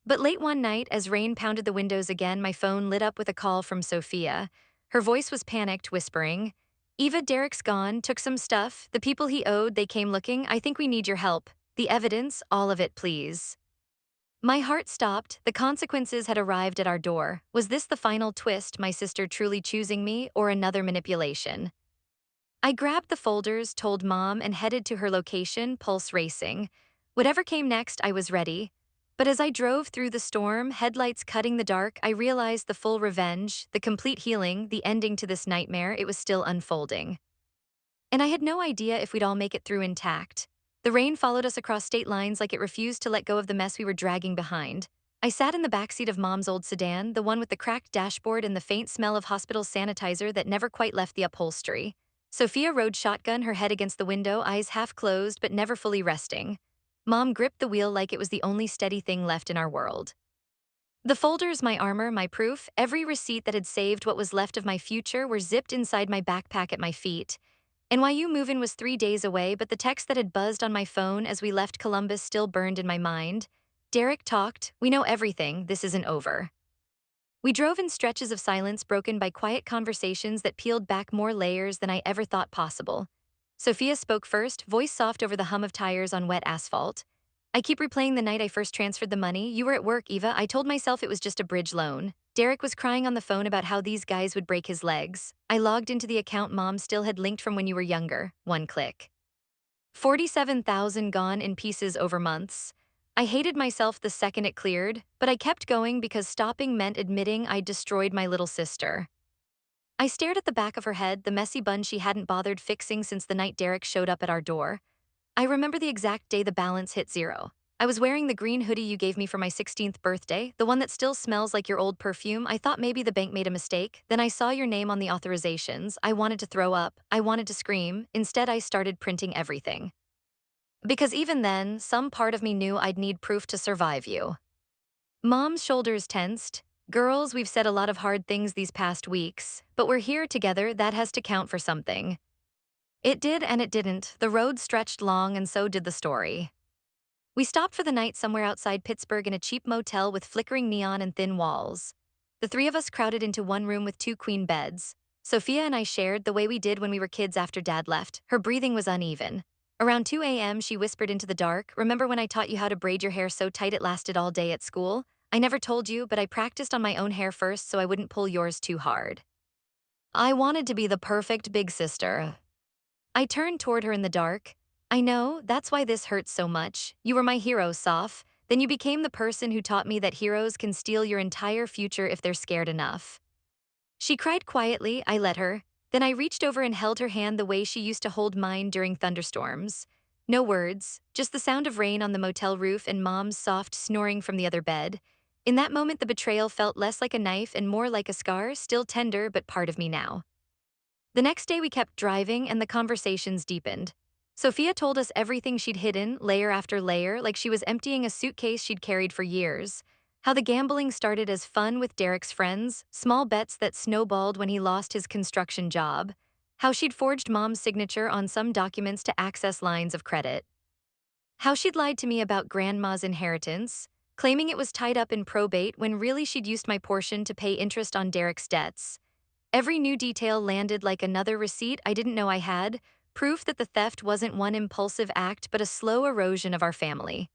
But late one night, as rain pounded the windows again, my phone lit up with a call from Sophia. Her voice was panicked, whispering, "Eva, Derek's gone, took some stuff. The people he owed, they came looking. I think we need your help. The evidence, all of it, please." My heart stopped. The consequences had arrived at our door. Was this the final twist, my sister truly choosing me, or another manipulation? I grabbed the folders, told mom, and headed to her location, pulse racing. Whatever came next, I was ready. But as I drove through the storm, headlights cutting the dark, I realized the full revenge, the complete healing, the ending to this nightmare, it was still unfolding. And I had no idea if we'd all make it through intact. The rain followed us across state lines like it refused to let go of the mess we were dragging behind. I sat in the backseat of mom's old sedan, the one with the cracked dashboard and the faint smell of hospital sanitizer that never quite left the upholstery. Sophia rode shotgun, her head against the window, eyes half closed but never fully resting. Mom gripped the wheel like it was the only steady thing left in our world. The folders, my armor, my proof, every receipt that had saved what was left of my future, were zipped inside my backpack at my feet. NYU move-in was 3 days away, but the text that had buzzed on my phone as we left Columbus still burned in my mind. Derek talked, "We know everything, this isn't over." We drove in stretches of silence broken by quiet conversations that peeled back more layers than I ever thought possible. Sophia spoke first, voice soft over the hum of tires on wet asphalt. I keep replaying the night I first transferred the money. You were at work, Eva. I told myself it was just a bridge loan. Derek was crying on the phone about how these guys would break his legs. I logged into the account Mom still had linked from when you were younger. One click. 47,000 gone in pieces over months. I hated myself the second it cleared, but I kept going because stopping meant admitting I'd destroyed my little sister. I stared at the back of her head, the messy bun she hadn't bothered fixing since the night Derek showed up at our door. I remember the exact day the balance hit zero. I was wearing the green hoodie you gave me for my 16th birthday, the one that still smells like your old perfume. I thought maybe the bank made a mistake. Then I saw your name on the authorizations. I wanted to throw up. I wanted to scream. Instead, I started printing everything. Because even then, some part of me knew I'd need proof to survive you. Mom's shoulders tensed. Girls, we've said a lot of hard things these past weeks, but we're here together. That has to count for something. It did and it didn't. The road stretched long and so did the story. We stopped for the night somewhere outside Pittsburgh in a cheap motel with flickering neon and thin walls. The three of us crowded into one room with two queen beds. Sophia and I shared the way we did when we were kids after Dad left. Her breathing was uneven. Around 2 a.m., she whispered into the dark, "Remember when I taught you how to braid your hair so tight it lasted all day at school? I never told you, but I practiced on my own hair first so I wouldn't pull yours too hard. I wanted to be the perfect big sister." I turned toward her in the dark. "I know, that's why this hurts so much. You were my hero, Soph. Then you became the person who taught me that heroes can steal your entire future if they're scared enough." She cried quietly. I let her. Then I reached over and held her hand the way she used to hold mine during thunderstorms. No words, just the sound of rain on the motel roof and Mom's soft snoring from the other bed. In that moment, the betrayal felt less like a knife and more like a scar, still tender but part of me now. The next day we kept driving and the conversations deepened. Sophia told us everything she'd hidden, layer after layer, like she was emptying a suitcase she'd carried for years. How the gambling started as fun with Derek's friends, small bets that snowballed when he lost his construction job. How she'd forged Mom's signature on some documents to access lines of credit. How she'd lied to me about Grandma's inheritance, claiming it was tied up in probate when really she'd used my portion to pay interest on Derek's debts. Every new detail landed like another receipt I didn't know I had, proof that the theft wasn't one impulsive act but a slow erosion of our family.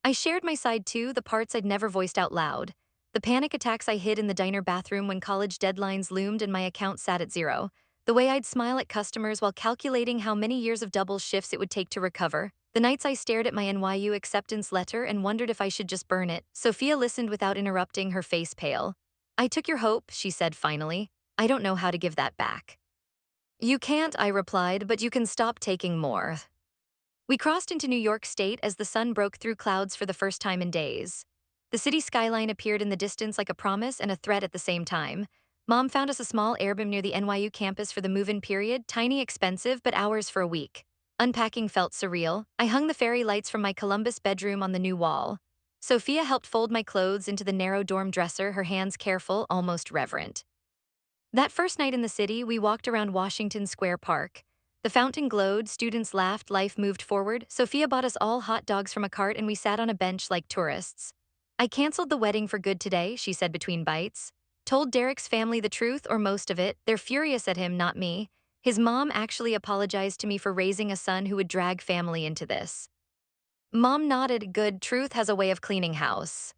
I shared my side too, the parts I'd never voiced out loud. The panic attacks I hid in the diner bathroom when college deadlines loomed and my account sat at zero. The way I'd smile at customers while calculating how many years of double shifts it would take to recover. The nights I stared at my NYU acceptance letter and wondered if I should just burn it. Sophia listened without interrupting, her face pale. "I took your hope," she said finally. "I don't know how to give that back." "You can't," I replied, "but you can stop taking more." We crossed into New York State as the sun broke through clouds for the first time in days. The city skyline appeared in the distance like a promise and a threat at the same time. Mom found us a small Airbnb near the NYU campus for the move-in period, tiny, expensive, but ours for a week. Unpacking felt surreal. I hung the fairy lights from my Columbus bedroom on the new wall. Sophia helped fold my clothes into the narrow dorm dresser, her hands careful, almost reverent. That first night in the city, we walked around Washington Square Park. The fountain glowed, students laughed, life moved forward. Sophia bought us all hot dogs from a cart and we sat on a bench like tourists. "I canceled the wedding for good today," she said between bites. "Told Derek's family the truth, or most of it. They're furious at him, not me. His mom actually apologized to me for raising a son who would drag family into this." Mom nodded. "Good, truth has a way of cleaning house."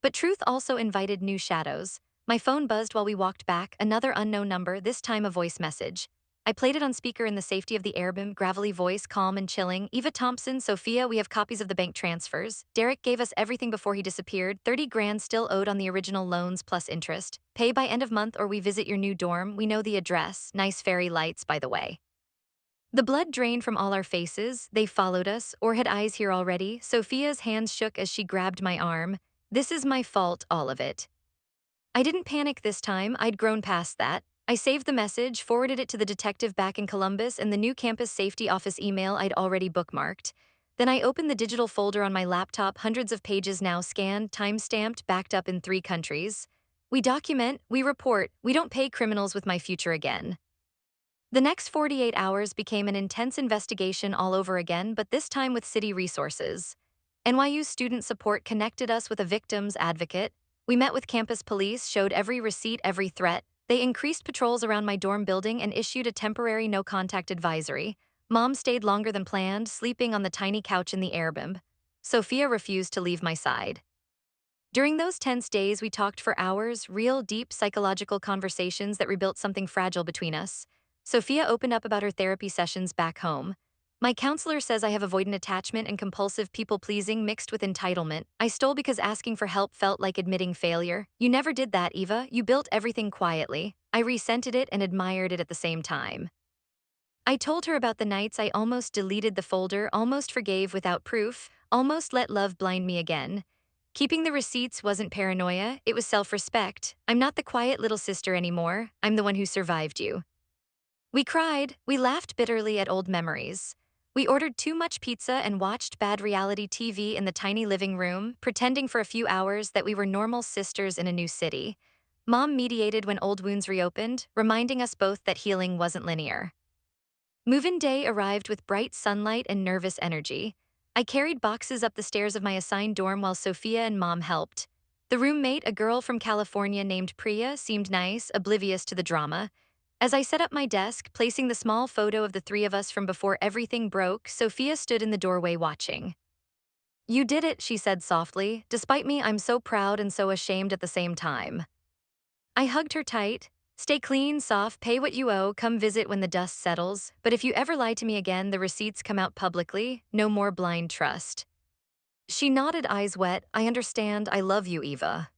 But truth also invited new shadows. My phone buzzed while we walked back, another unknown number, this time a voice message. I played it on speaker in the safety of the Airbnb, gravelly voice, calm and chilling. "Eva Thompson, Sophia, we have copies of the bank transfers. Derek gave us everything before he disappeared, 30 grand still owed on the original loans plus interest. Pay by end of month or we visit your new dorm. We know the address. Nice fairy lights, by the way." The blood drained from all our faces. They followed us, or had eyes here already. Sophia's hands shook as she grabbed my arm. "This is my fault, all of it." I didn't panic this time, I'd grown past that. I saved the message, forwarded it to the detective back in Columbus and the new campus safety office email I'd already bookmarked. Then I opened the digital folder on my laptop, hundreds of pages now scanned, time-stamped, backed up in 3 countries. We document, we report, we don't pay criminals with my future again. The next 48 hours became an intense investigation all over again, but this time with city resources. NYU student support connected us with a victim's advocate. We met with campus police, showed every receipt, every threat. They increased patrols around my dorm building and issued a temporary no-contact advisory. Mom stayed longer than planned, sleeping on the tiny couch in the airbnb. Sophia refused to leave my side. During those tense days, we talked for hours, real, deep psychological conversations that rebuilt something fragile between us. Sophia opened up about her therapy sessions back home. My counselor says I have avoidant attachment and compulsive people-pleasing mixed with entitlement. I stole because asking for help felt like admitting failure. You never did that, Eva. You built everything quietly. I resented it and admired it at the same time. I told her about the nights I almost deleted the folder, almost forgave without proof, almost let love blind me again. Keeping the receipts wasn't paranoia, it was self-respect. I'm not the quiet little sister anymore, I'm the one who survived you. We cried, we laughed bitterly at old memories. We ordered too much pizza and watched bad reality TV in the tiny living room, pretending for a few hours that we were normal sisters in a new city. Mom mediated when old wounds reopened, reminding us both that healing wasn't linear. Move-in day arrived with bright sunlight and nervous energy. I carried boxes up the stairs of my assigned dorm while Sophia and Mom helped. The roommate, a girl from California named Priya, seemed nice, oblivious to the drama. As I set up my desk, placing the small photo of the three of us from before everything broke, Sophia stood in the doorway watching. "You did it," she said softly. "Despite me, I'm so proud and so ashamed at the same time." I hugged her tight. "Stay clean, Soph, pay what you owe, come visit when the dust settles. But if you ever lie to me again, the receipts come out publicly, no more blind trust." She nodded, eyes wet. "I understand, I love you, Eva."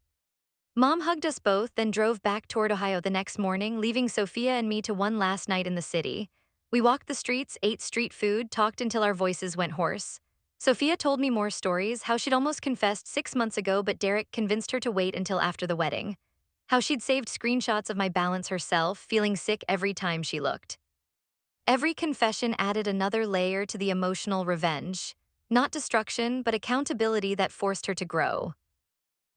Mom hugged us both, then drove back toward Ohio the next morning, leaving Sophia and me to one last night in the city. We walked the streets, ate street food, talked until our voices went hoarse. Sophia told me more stories, how she'd almost confessed 6 months ago, but Derek convinced her to wait until after the wedding. How she'd saved screenshots of my balance herself, feeling sick every time she looked. Every confession added another layer to the emotional revenge. Not destruction, but accountability that forced her to grow.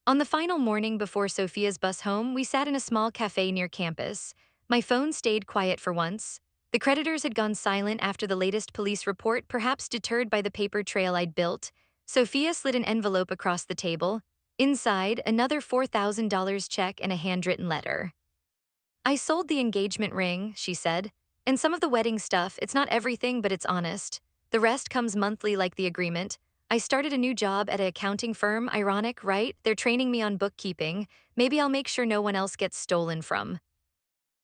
On the final morning before Sophia's bus home, we sat in a small cafe near campus. My phone stayed quiet for once. The creditors had gone silent after the latest police report, perhaps deterred by the paper trail I'd built. Sophia slid an envelope across the table. Inside, another $4,000 check and a handwritten letter. "I sold the engagement ring," she said. "And some of the wedding stuff. It's not everything, but it's honest. The rest comes monthly like the agreement. I started a new job at an accounting firm. Ironic, right? They're training me on bookkeeping. Maybe I'll make sure no one else gets stolen from."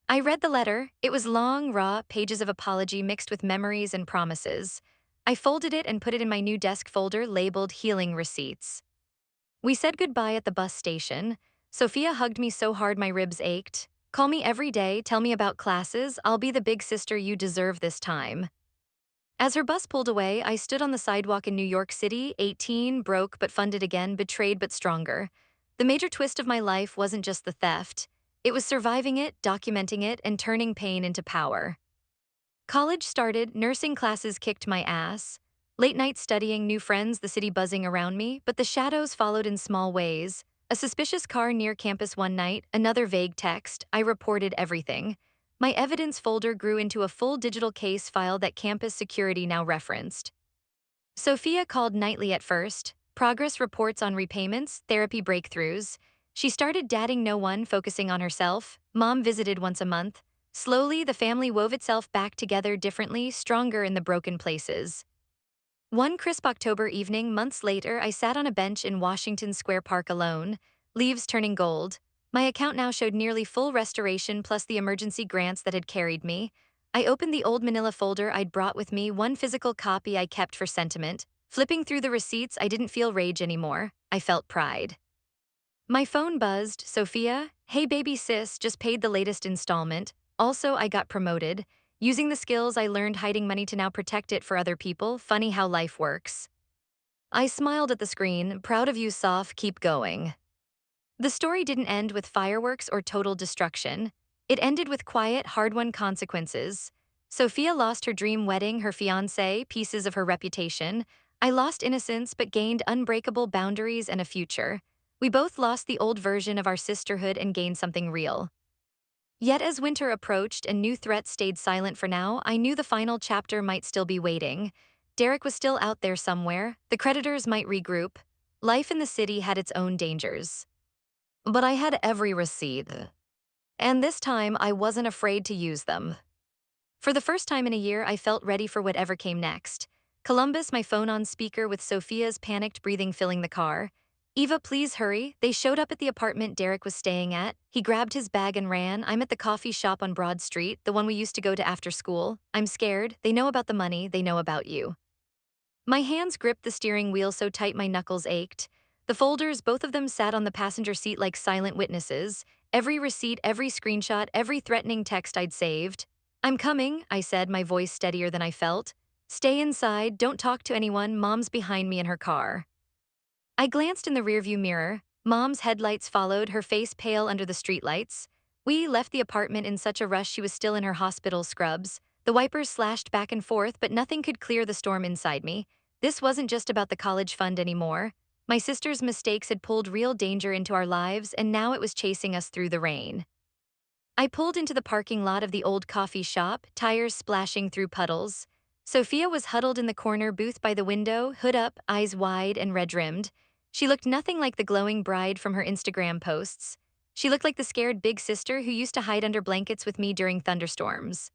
I read the letter. It was long, raw, pages of apology mixed with memories and promises. I folded it and put it in my new desk folder labeled Healing Receipts. We said goodbye at the bus station. Sophia hugged me so hard my ribs ached. "Call me every day, tell me about classes. I'll be the big sister you deserve this time." As her bus pulled away, I stood on the sidewalk in New York City, 18, broke but funded again, betrayed but stronger. The major twist of my life wasn't just the theft. It was surviving it, documenting it, and turning pain into power. College started, nursing classes kicked my ass. Late night studying, new friends, the city buzzing around me, but the shadows followed in small ways. A suspicious car near campus one night, another vague text. I reported everything. My evidence folder grew into a full digital case file that campus security now referenced. Sophia called nightly at first. Progress reports on repayments, therapy breakthroughs. She started dating no one, focusing on herself. Mom visited once a month. Slowly, the family wove itself back together differently, stronger in the broken places. One crisp October evening, months later, I sat on a bench in Washington Square Park alone, leaves turning gold. My account now showed nearly full restoration plus the emergency grants that had carried me. I opened the old manila folder I'd brought with me, one physical copy I kept for sentiment. Flipping through the receipts, I didn't feel rage anymore. I felt pride. My phone buzzed. "Sophia? Hey baby sis, just paid the latest installment. Also, I got promoted. Using the skills I learned hiding money to now protect it for other people. Funny how life works." I smiled at the screen. "Proud of you, Soph, keep going." The story didn't end with fireworks or total destruction. It ended with quiet, hard-won consequences. Sophia lost her dream wedding, her fiancé, pieces of her reputation. I lost innocence but gained unbreakable boundaries and a future. We both lost the old version of our sisterhood and gained something real. Yet as winter approached and new threats stayed silent for now, I knew the final chapter might still be waiting. Derek was still out there somewhere. The creditors might regroup. Life in the city had its own dangers. But I had every receipt. And this time, I wasn't afraid to use them. For the first time in a year, I felt ready for whatever came next. Columbus, my phone on speaker with Sophia's panicked breathing filling the car. Eva, please hurry. They showed up at the apartment Derek was staying at. He grabbed his bag and ran. I'm at the coffee shop on Broad Street, the one we used to go to after school. I'm scared. They know about the money. They know about you. My hands gripped the steering wheel so tight my knuckles ached. The folders, both of them sat on the passenger seat like silent witnesses. Every receipt, every screenshot, every threatening text I'd saved. I'm coming, I said, my voice steadier than I felt. Stay inside, don't talk to anyone, Mom's behind me in her car. I glanced in the rearview mirror. Mom's headlights followed, her face pale under the streetlights. We left the apartment in such a rush she was still in her hospital scrubs. The wipers slashed back and forth, but nothing could clear the storm inside me. This wasn't just about the college fund anymore. My sister's mistakes had pulled real danger into our lives, and now it was chasing us through the rain. I pulled into the parking lot of the old coffee shop, tires splashing through puddles. Sophia was huddled in the corner booth by the window, hood up, eyes wide and red-rimmed. She looked nothing like the glowing bride from her Instagram posts. She looked like the scared big sister who used to hide under blankets with me during thunderstorms.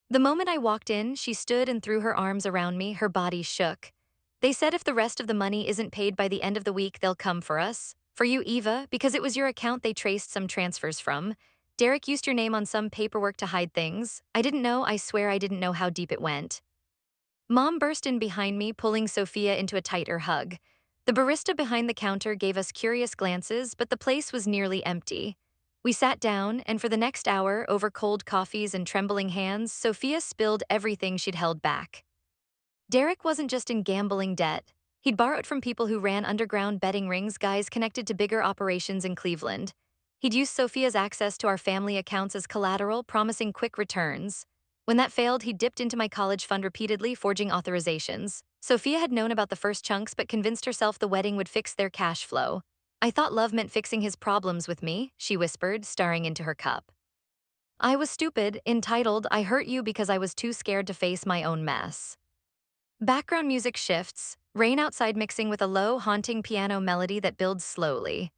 The moment I walked in, she stood and threw her arms around me, her body shook. They said if the rest of the money isn't paid by the end of the week, they'll come for us. For you, Eva, because it was your account they traced some transfers from. Derek used your name on some paperwork to hide things. I didn't know, I swear I didn't know how deep it went. Mom burst in behind me, pulling Sophia into a tighter hug. The barista behind the counter gave us curious glances, but the place was nearly empty. We sat down, and for the next hour, over cold coffees and trembling hands, Sophia spilled everything she'd held back. Derek wasn't just in gambling debt. He'd borrowed from people who ran underground betting rings, guys connected to bigger operations in Cleveland. He'd used Sophia's access to our family accounts as collateral, promising quick returns. When that failed, he dipped into my college fund repeatedly, forging authorizations. Sophia had known about the first chunks but convinced herself the wedding would fix their cash flow. I thought love meant fixing his problems with me, she whispered, staring into her cup. I was stupid, entitled, I hurt you because I was too scared to face my own mess. Background music shifts, rain outside mixing with a low, haunting piano melody that builds slowly.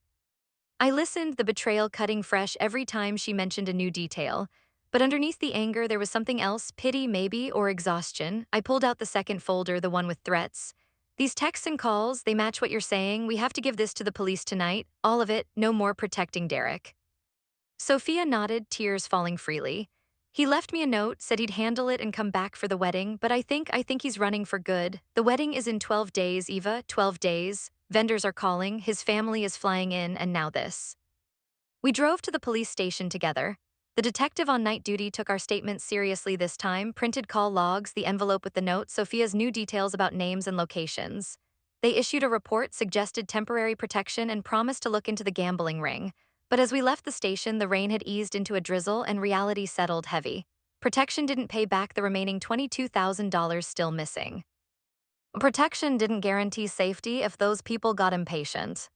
I listened, the betrayal cutting fresh every time she mentioned a new detail. But underneath the anger, there was something else, pity maybe, or exhaustion. I pulled out the second folder, the one with threats. These texts and calls, they match what you're saying. We have to give this to the police tonight. All of it, no more protecting Derek. Sophia nodded, tears falling freely. He left me a note, said he'd handle it and come back for the wedding, but I think he's running for good. The wedding is in 12 days, Eva, 12 days. Vendors are calling, his family is flying in, and now this. We drove to the police station together. The detective on night duty took our statements seriously this time, printed call logs, the envelope with the note, Sophia's new details about names and locations. They issued a report, suggested temporary protection, and promised to look into the gambling ring. But as we left the station, the rain had eased into a drizzle and reality settled heavy. Protection didn't pay back the remaining $22,000 still missing. Protection didn't guarantee safety if those people got impatient.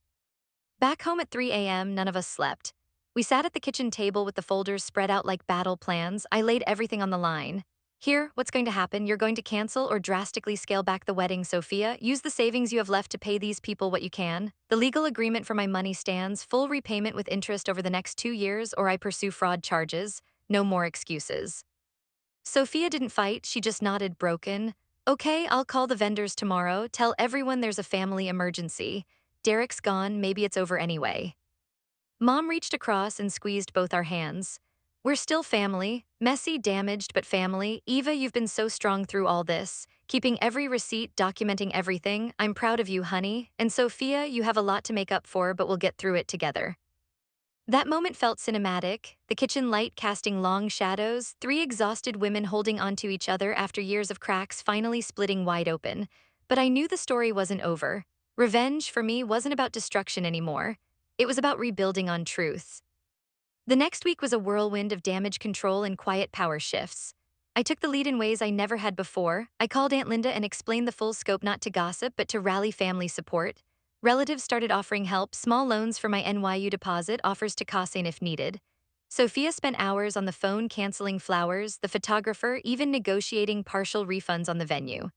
Back home at 3 a.m., none of us slept. We sat at the kitchen table with the folders spread out like battle plans. I laid everything on the line. Here, what's going to happen? You're going to cancel or drastically scale back the wedding, Sophia. Use the savings you have left to pay these people what you can. The legal agreement for my money stands, full repayment with interest over the next 2 years, or I pursue fraud charges. No more excuses. Sophia didn't fight, she just nodded broken. Okay, I'll call the vendors tomorrow. Tell everyone there's a family emergency. Derek's gone, maybe it's over anyway. Mom reached across and squeezed both our hands. We're still family, messy, damaged, but family. Eva, you've been so strong through all this, keeping every receipt, documenting everything. I'm proud of you, honey. And Sophia, you have a lot to make up for, but we'll get through it together. That moment felt cinematic, the kitchen light casting long shadows, three exhausted women holding onto each other after years of cracks finally splitting wide open. But I knew the story wasn't over. Revenge, for me, wasn't about destruction anymore. It was about rebuilding on truth. The next week was a whirlwind of damage control and quiet power shifts. I took the lead in ways I never had before. I called Aunt Linda and explained the full scope, not to gossip, but to rally family support. Relatives started offering help, small loans for my NYU deposit, offers to Kasen if needed. Sophia spent hours on the phone canceling flowers, the photographer, even negotiating partial refunds on the venue.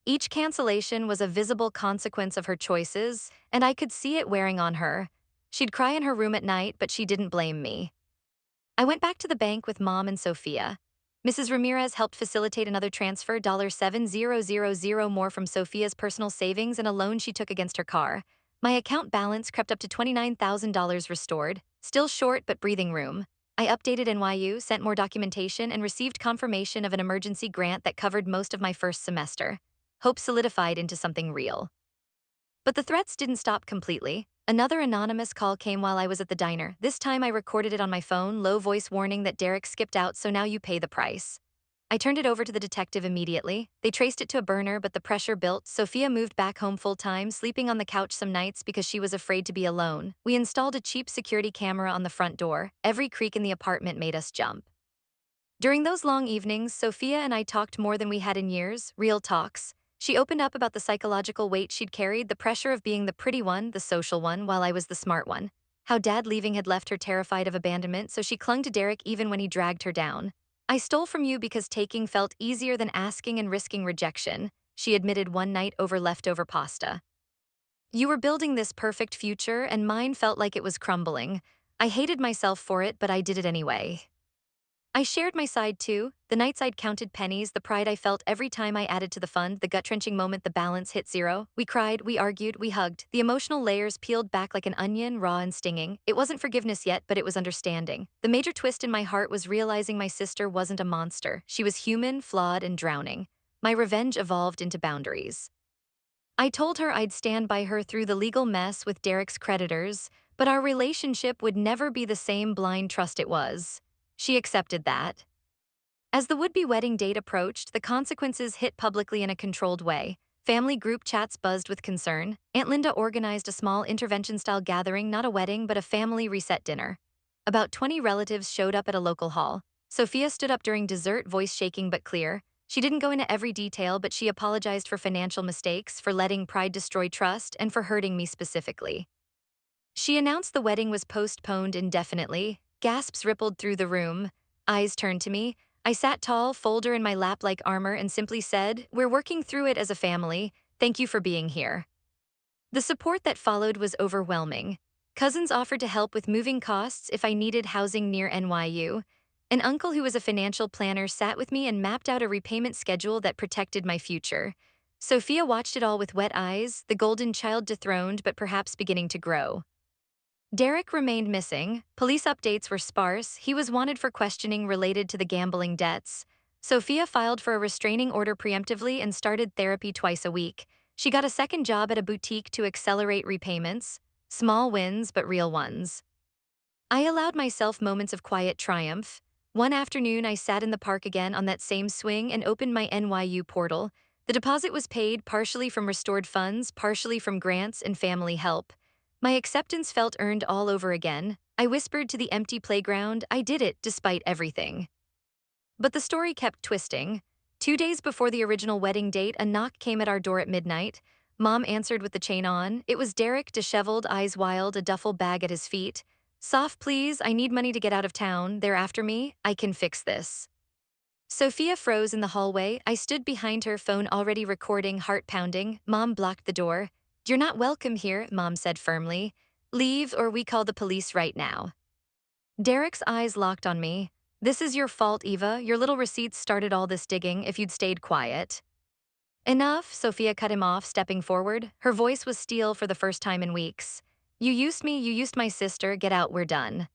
Each cancellation was a visible consequence of her choices, and I could see it wearing on her. She'd cry in her room at night, but she didn't blame me. I went back to the bank with Mom and Sophia. Mrs. Ramirez helped facilitate another transfer, $7,000 more from Sophia's personal savings and a loan she took against her car. My account balance crept up to $29,000 restored, still short but breathing room. I updated NYU, sent more documentation, and received confirmation of an emergency grant that covered most of my first semester. Hope solidified into something real. But the threats didn't stop completely. Another anonymous call came while I was at the diner. This time I recorded it on my phone, low voice warning that Derek skipped out, so now you pay the price. I turned it over to the detective immediately. They traced it to a burner, but the pressure built. Sophia moved back home full-time, sleeping on the couch some nights because she was afraid to be alone. We installed a cheap security camera on the front door. Every creak in the apartment made us jump. During those long evenings, Sophia and I talked more than we had in years, real talks. She opened up about the psychological weight she'd carried, the pressure of being the pretty one, the social one, while I was the smart one. How Dad leaving had left her terrified of abandonment, so she clung to Derek even when he dragged her down. I stole from you because taking felt easier than asking and risking rejection, she admitted one night over leftover pasta. You were building this perfect future, and mine felt like it was crumbling. I hated myself for it, but I did it anyway. I shared my side too, the nights I'd counted pennies, the pride I felt every time I added to the fund, the gut-wrenching moment the balance hit zero. We cried, we argued, we hugged. The emotional layers peeled back like an onion, raw and stinging. It wasn't forgiveness yet, but it was understanding. The major twist in my heart was realizing my sister wasn't a monster. She was human, flawed, and drowning. My revenge evolved into boundaries. I told her I'd stand by her through the legal mess with Derek's creditors, but our relationship would never be the same blind trust it was. She accepted that. As the would-be wedding date approached, the consequences hit publicly in a controlled way. Family group chats buzzed with concern. Aunt Linda organized a small intervention-style gathering, not a wedding, but a family reset dinner. About 20 relatives showed up at a local hall. Sophia stood up during dessert, voice shaking but clear. She didn't go into every detail, but she apologized for financial mistakes, for letting pride destroy trust, and for hurting me specifically. She announced the wedding was postponed indefinitely. Gasps rippled through the room. Eyes turned to me. I sat tall, folder in my lap like armor, and simply said, "We're working through it as a family. Thank you for being here." The support that followed was overwhelming. Cousins offered to help with moving costs if I needed housing near NYU. An uncle who was a financial planner sat with me and mapped out a repayment schedule that protected my future. Sophia watched it all with wet eyes, the golden child dethroned but perhaps beginning to grow. Derek remained missing. Police updates were sparse. He was wanted for questioning related to the gambling debts. Sophia filed for a restraining order preemptively and started therapy twice a week. She got a second job at a boutique to accelerate repayments. Small wins, but real ones. I allowed myself moments of quiet triumph. One afternoon, I sat in the park again on that same swing and opened my NYU portal. The deposit was paid partially from restored funds, partially from grants and family help. My acceptance felt earned all over again. I whispered to the empty playground, I did it despite everything. But the story kept twisting. 2 days before the original wedding date, a knock came at our door at midnight. Mom answered with the chain on. It was Derek, disheveled, eyes wild, a duffel bag at his feet. "Soft, please. I need money to get out of town. They're after me. I can fix this." Sophia froze in the hallway. I stood behind her, phone already recording, heart pounding. Mom blocked the door. "You're not welcome here," Mom said firmly. "Leave or we call the police right now." Derek's eyes locked on me. "This is your fault, Eva. Your little receipts started all this digging. If you'd stayed quiet." "Enough," Sophia cut him off, stepping forward. Her voice was steel for the first time in weeks. "You used me, you used my sister. Get out, we're done."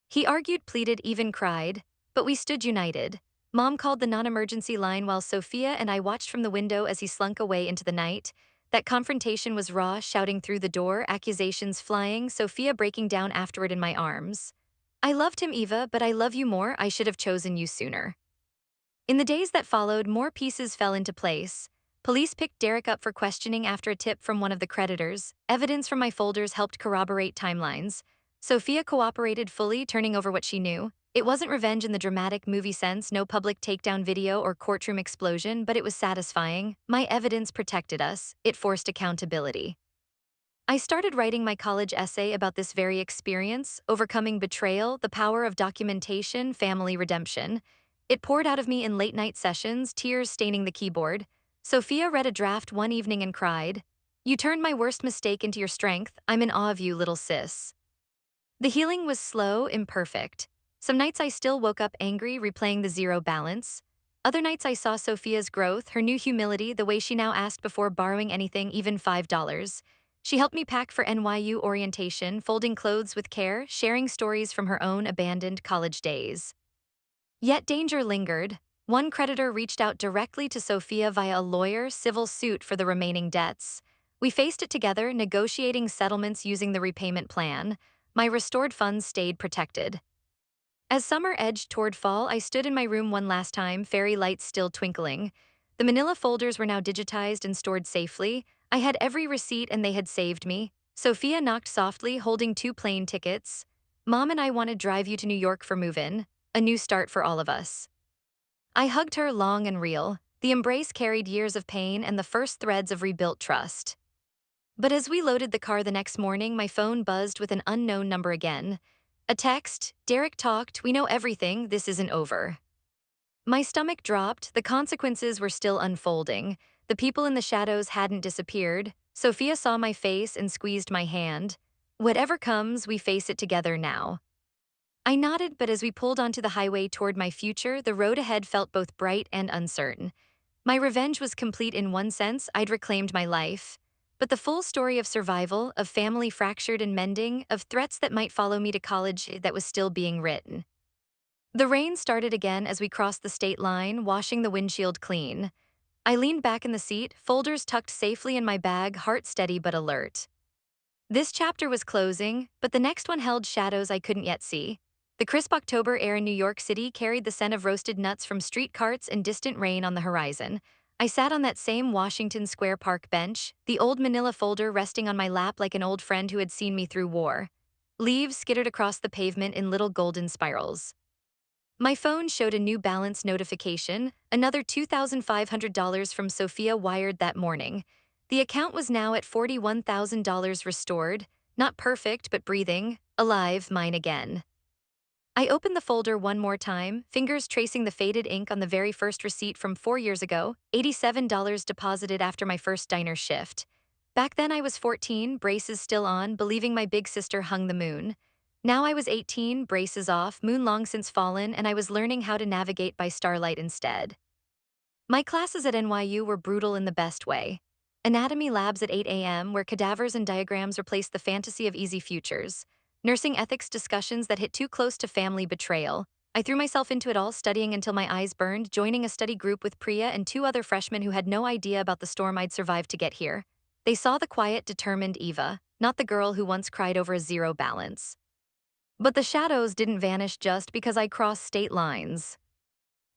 He argued, pleaded, even cried. But we stood united. Mom called the non-emergency line while Sophia and I watched from the window as he slunk away into the night. That confrontation was raw, shouting through the door, accusations flying, Sophia breaking down afterward in my arms. "I loved him, Eva, but I love you more. I should have chosen you sooner." In the days that followed, more pieces fell into place. Police picked Derek up for questioning after a tip from one of the creditors. Evidence from my folders helped corroborate timelines. Sophia cooperated fully, turning over what she knew. It wasn't revenge in the dramatic movie sense, no public takedown video or courtroom explosion, but it was satisfying. My evidence protected us. It forced accountability. I started writing my college essay about this very experience, overcoming betrayal, the power of documentation, family redemption. It poured out of me in late-night sessions, tears staining the keyboard. Sophia read a draft one evening and cried, "You turned my worst mistake into your strength. I'm in awe of you, little sis." The healing was slow, imperfect. Some nights I still woke up angry, replaying the zero balance. Other nights I saw Sophia's growth, her new humility, the way she now asked before borrowing anything, even $5. She helped me pack for NYU orientation, folding clothes with care, sharing stories from her own abandoned college days. Yet danger lingered. One creditor reached out directly to Sophia via a lawyer, civil suit for the remaining debts. We faced it together, negotiating settlements using the repayment plan. My restored funds stayed protected. As summer edged toward fall, I stood in my room one last time, fairy lights still twinkling. The manila folders were now digitized and stored safely. I had every receipt and they had saved me. Sophia knocked softly, holding 2 plane tickets. Mom and I want to drive you to New York for move-in. A new start for all of us. I hugged her long and real. The embrace carried years of pain and the first threads of rebuilt trust. But as we loaded the car the next morning, my phone buzzed with an unknown number again. A text: "Derek talked, we know everything, this isn't over." My stomach dropped, the consequences were still unfolding. The people in the shadows hadn't disappeared. Sophia saw my face and squeezed my hand. "Whatever comes, we face it together now." I nodded, but as we pulled onto the highway toward my future, the road ahead felt both bright and uncertain. My revenge was complete in one sense, I'd reclaimed my life. But the full story of survival, of family fractured and mending, of threats that might follow me to college, that was still being written. The rain started again as we crossed the state line, washing the windshield clean. I leaned back in the seat, folders tucked safely in my bag, heart steady but alert. This chapter was closing, but the next one held shadows I couldn't yet see. The crisp October air in New York City carried the scent of roasted nuts from street carts and distant rain on the horizon. I sat on that same Washington Square Park bench, the old manila folder resting on my lap like an old friend who had seen me through war. Leaves skittered across the pavement in little golden spirals. My phone showed a new balance notification, another $2,500 from Sophia wired that morning. The account was now at $41,000 restored, not perfect but breathing, alive, mine again. I opened the folder one more time, fingers tracing the faded ink on the very first receipt from 4 years ago, $87 deposited after my first diner shift. Back then I was 14, braces still on, believing my big sister hung the moon. Now I was 18, braces off, moon long since fallen, and I was learning how to navigate by starlight instead. My classes at NYU were brutal in the best way. Anatomy labs at 8 a.m., where cadavers and diagrams replaced the fantasy of easy futures. Nursing ethics discussions that hit too close to family betrayal. I threw myself into it all, studying until my eyes burned, joining a study group with Priya and 2 other freshmen who had no idea about the storm I'd survived to get here. They saw the quiet, determined Eva, not the girl who once cried over a zero balance. But the shadows didn't vanish just because I crossed state lines.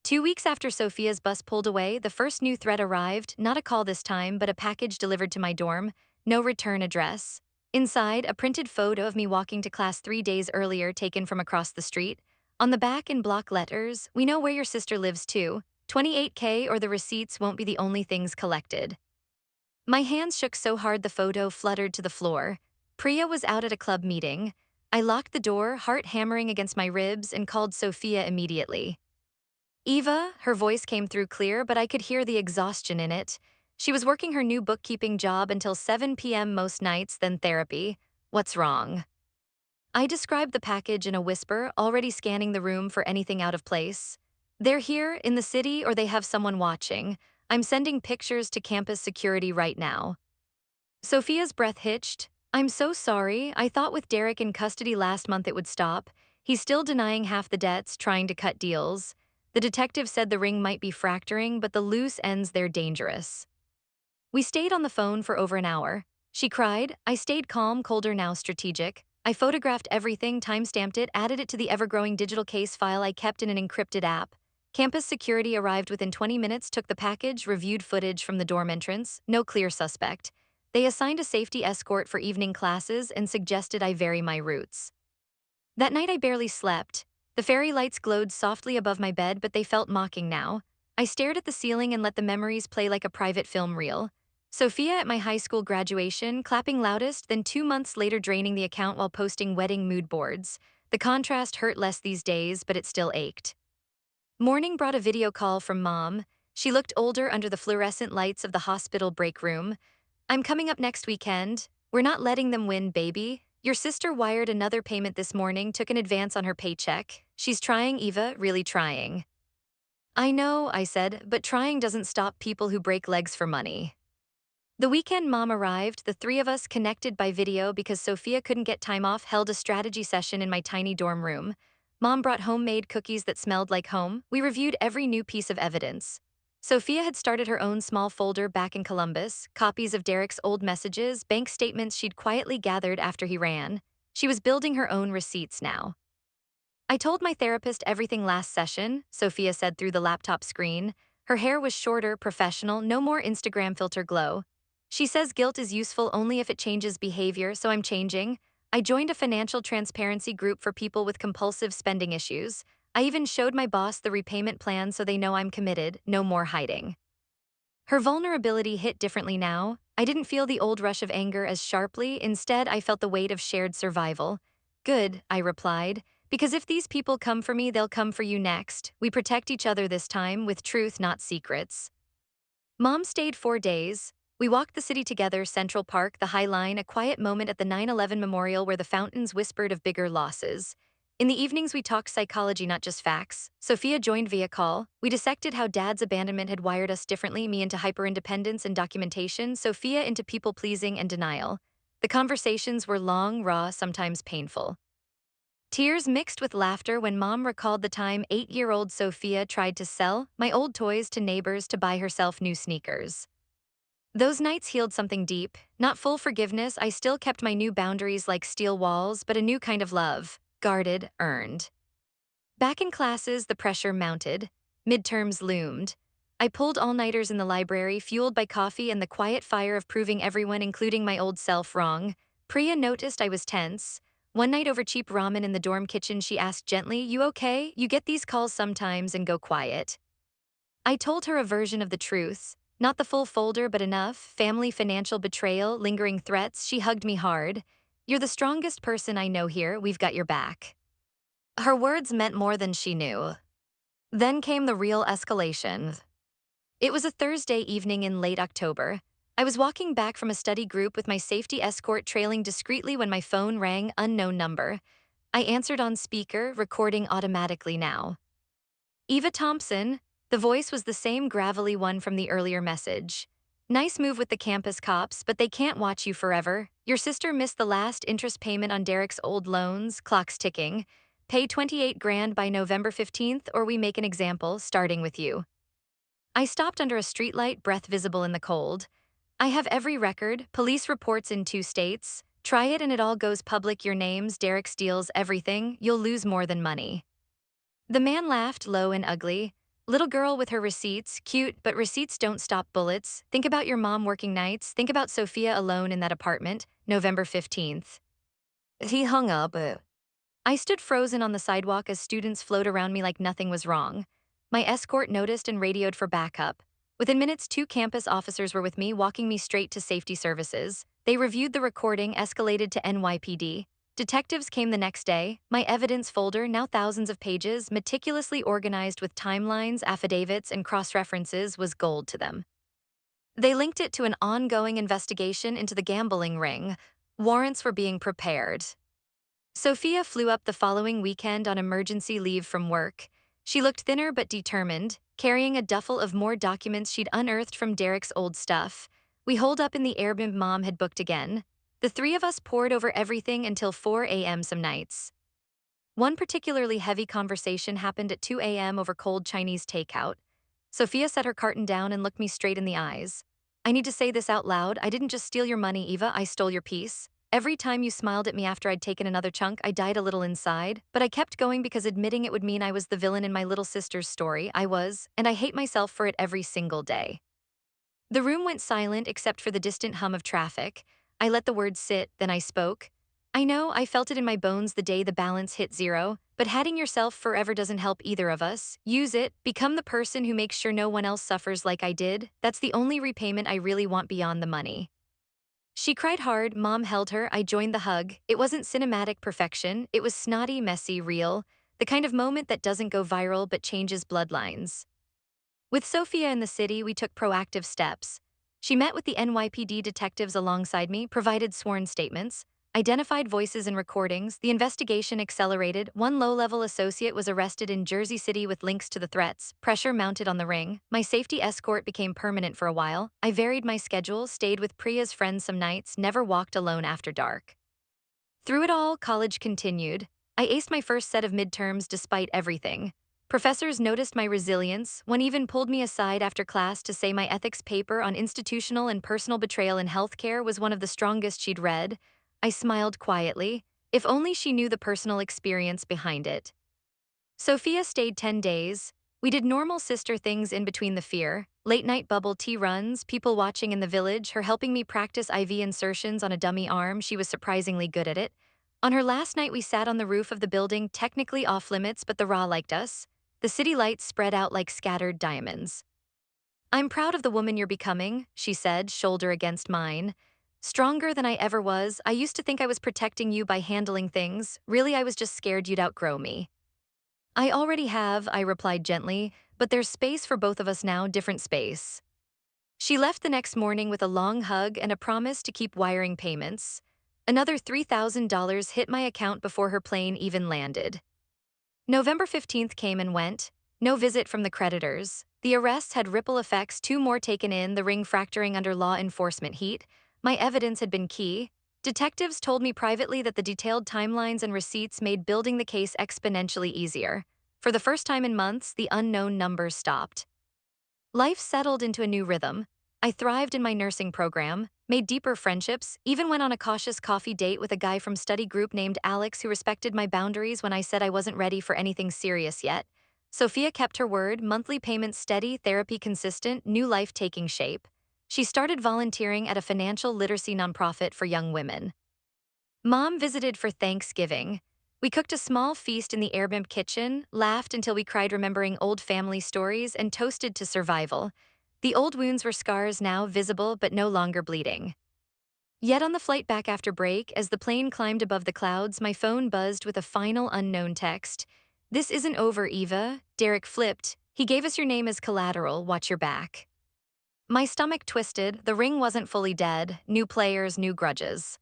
2 weeks after Sophia's bus pulled away, the first new threat arrived, not a call this time, but a package delivered to my dorm, no return address. Inside, a printed photo of me walking to class 3 days earlier taken from across the street. On the back in block letters, "We know where your sister lives too. 28K or the receipts won't be the only things collected." My hands shook so hard the photo fluttered to the floor. Priya was out at a club meeting. I locked the door, heart hammering against my ribs, and called Sophia immediately. "Eva," her voice came through clear, but I could hear the exhaustion in it. She was working her new bookkeeping job until 7 p.m. most nights, then therapy. "What's wrong?" I described the package in a whisper, already scanning the room for anything out of place. "They're here, in the city, or they have someone watching. I'm sending pictures to campus security right now." Sophia's breath hitched. "I'm so sorry. I thought with Derek in custody last month it would stop. He's still denying half the debts, trying to cut deals. The detective said the ring might be fracturing, but the loose ends, they're dangerous." We stayed on the phone for over an hour. She cried. I stayed calm, colder now, strategic. I photographed everything, timestamped it, added it to the ever-growing digital case file I kept in an encrypted app. Campus security arrived within 20 minutes, took the package, reviewed footage from the dorm entrance. No clear suspect. They assigned a safety escort for evening classes and suggested I vary my routes. That night I barely slept. The fairy lights glowed softly above my bed, but they felt mocking now. I stared at the ceiling and let the memories play like a private film reel. Sophia at my high school graduation, clapping loudest, then 2 months later draining the account while posting wedding mood boards. The contrast hurt less these days, but it still ached. Morning brought a video call from Mom. She looked older under the fluorescent lights of the hospital break room. "I'm coming up next weekend. We're not letting them win, baby. Your sister wired another payment this morning, took an advance on her paycheck. She's trying, Eva, really trying. I know, I said, but trying doesn't stop people who break legs for money. The weekend mom arrived, the three of us connected by video because Sophia couldn't get time off, held a strategy session in my tiny dorm room. Mom brought homemade cookies that smelled like home. We reviewed every new piece of evidence. Sophia had started her own small folder back in Columbus, copies of Derek's old messages, bank statements she'd quietly gathered after he ran. She was building her own receipts now. I told my therapist everything last session, Sophia said through the laptop screen. Her hair was shorter, professional, no more Instagram filter glow. She says guilt is useful only if it changes behavior, so I'm changing. I joined a financial transparency group for people with compulsive spending issues. I even showed my boss the repayment plan so they know I'm committed, no more hiding. Her vulnerability hit differently now. I didn't feel the old rush of anger as sharply. Instead, I felt the weight of shared survival. Good, I replied, because if these people come for me, they'll come for you next. We protect each other this time with truth, not secrets. Mom stayed 4 days. We walked the city together, Central Park, the High Line, a quiet moment at the 9/11 memorial where the fountains whispered of bigger losses. In the evenings, we talked psychology, not just facts. Sophia joined via call. We dissected how Dad's abandonment had wired us differently, me into hyperindependence and documentation, Sophia into people-pleasing and denial. The conversations were long, raw, sometimes painful. Tears mixed with laughter when Mom recalled the time 8-year-old Sophia tried to sell my old toys to neighbors to buy herself new sneakers. Those nights healed something deep. Not full forgiveness, I still kept my new boundaries like steel walls, but a new kind of love. Guarded, earned. Back in classes, the pressure mounted. Midterms loomed. I pulled all-nighters in the library, fueled by coffee and the quiet fire of proving everyone, including my old self, wrong. Priya noticed I was tense. One night over cheap ramen in the dorm kitchen, she asked gently, "You okay? You get these calls sometimes and go quiet." I told her a version of the truth. Not the full folder, but enough. Family, financial betrayal, lingering threats. She hugged me hard. "You're the strongest person I know here. We've got your back." Her words meant more than she knew. Then came the real escalation. It was a Thursday evening in late October. I was walking back from a study group with my safety escort trailing discreetly when my phone rang, unknown number. I answered on speaker, recording automatically now. Eva Thompson. The voice was the same gravelly one from the earlier message. "Nice move with the campus cops, but they can't watch you forever. Your sister missed the last interest payment on Derek's old loans, clock's ticking. Pay 28 grand by November 15th or we make an example, starting with you." I stopped under a streetlight, breath visible in the cold. "I have every record, police reports in 2 states. Try it and it all goes public, your names, Derek steals everything, you'll lose more than money." The man laughed, low and ugly. "Little girl with her receipts, cute, but receipts don't stop bullets. Think about your mom working nights, think about Sophia alone in that apartment, November 15th. He hung up. I stood frozen on the sidewalk as students flowed around me like nothing was wrong. My escort noticed and radioed for backup. Within minutes, 2 campus officers were with me, walking me straight to safety services. They reviewed the recording, escalated to NYPD. Detectives came the next day. My evidence folder, now thousands of pages, meticulously organized with timelines, affidavits, and cross-references, was gold to them. They linked it to an ongoing investigation into the gambling ring. Warrants were being prepared. Sophia flew up the following weekend on emergency leave from work. She looked thinner but determined, carrying a duffel of more documents she'd unearthed from Derek's old stuff. We holed up in the Airbnb Mom had booked again. The three of us pored over everything until 4 a.m. some nights. One particularly heavy conversation happened at 2 a.m. over cold Chinese takeout. Sophia set her carton down and looked me straight in the eyes. "I need to say this out loud. I didn't just steal your money, Eva, I stole your peace. Every time you smiled at me after I'd taken another chunk, I died a little inside, but I kept going because admitting it would mean I was the villain in my little sister's story. I was, and I hate myself for it every single day." The room went silent except for the distant hum of traffic. I let the words sit, then I spoke. "I know, I felt it in my bones the day the balance hit zero, but hating yourself forever doesn't help either of us. Use it, become the person who makes sure no one else suffers like I did. That's the only repayment I really want beyond the money." She cried hard, Mom held her, I joined the hug. It wasn't cinematic perfection, it was snotty, messy, real. The kind of moment that doesn't go viral but changes bloodlines. With Sophia in the city, we took proactive steps. She met with the NYPD detectives alongside me, provided sworn statements. identified voices and recordings, the investigation accelerated. One low-level associate was arrested in Jersey City with links to the threats. Pressure mounted on the ring. My safety escort became permanent for a while. I varied my schedule, stayed with Priya's friends some nights, never walked alone after dark. Through it all, college continued. I aced my first set of midterms despite everything. Professors noticed my resilience, one even pulled me aside after class to say my ethics paper on institutional and personal betrayal in healthcare was one of the strongest she'd read. I smiled quietly. If only she knew the personal experience behind it. Sophia stayed 10 days. We did normal sister things in between the fear. Late night bubble tea runs, people watching in the village, her helping me practice IV insertions on a dummy arm. She was surprisingly good at it. On her last night, we sat on the roof of the building, technically off limits, but the Raw liked us. The city lights spread out like scattered diamonds. I'm proud of the woman you're becoming, she said, shoulder against mine. Stronger than I ever was. I used to think I was protecting you by handling things. Really, I was just scared you'd outgrow me. I already have, I replied gently, but there's space for both of us now, different space. She left the next morning with a long hug and a promise to keep wiring payments. Another $3,000 hit my account before her plane even landed. November 15th came and went. No visit from the creditors. The arrests had ripple effects, two more taken in, the ring fracturing under law enforcement heat. My evidence had been key. Detectives told me privately that the detailed timelines and receipts made building the case exponentially easier. For the first time in months, the unknown numbers stopped. Life settled into a new rhythm. I thrived in my nursing program, made deeper friendships, even went on a cautious coffee date with a guy from study group named Alex who respected my boundaries when I said I wasn't ready for anything serious yet. Sophia kept her word, monthly payments steady, therapy consistent, new life taking shape. She started volunteering at a financial literacy nonprofit for young women. Mom visited for Thanksgiving. We cooked a small feast in the Airbnb kitchen, laughed until we cried remembering old family stories, and toasted to survival. The old wounds were scars now visible but no longer bleeding. Yet on the flight back after break, as the plane climbed above the clouds, my phone buzzed with a final unknown text. "This isn't over, Eva." Derek flipped. "He gave us your name as collateral, watch your back." My stomach twisted, the ring wasn't fully dead, new players, new grudges.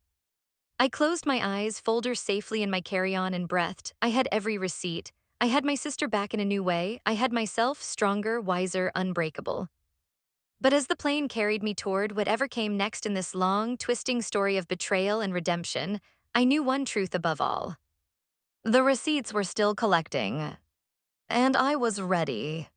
I closed my eyes, folders safely in my carry-on, and breathed. I had every receipt. I had my sister back in a new way. I had myself, stronger, wiser, unbreakable. But as the plane carried me toward whatever came next in this long, twisting story of betrayal and redemption, I knew one truth above all. The receipts were still collecting. And I was ready.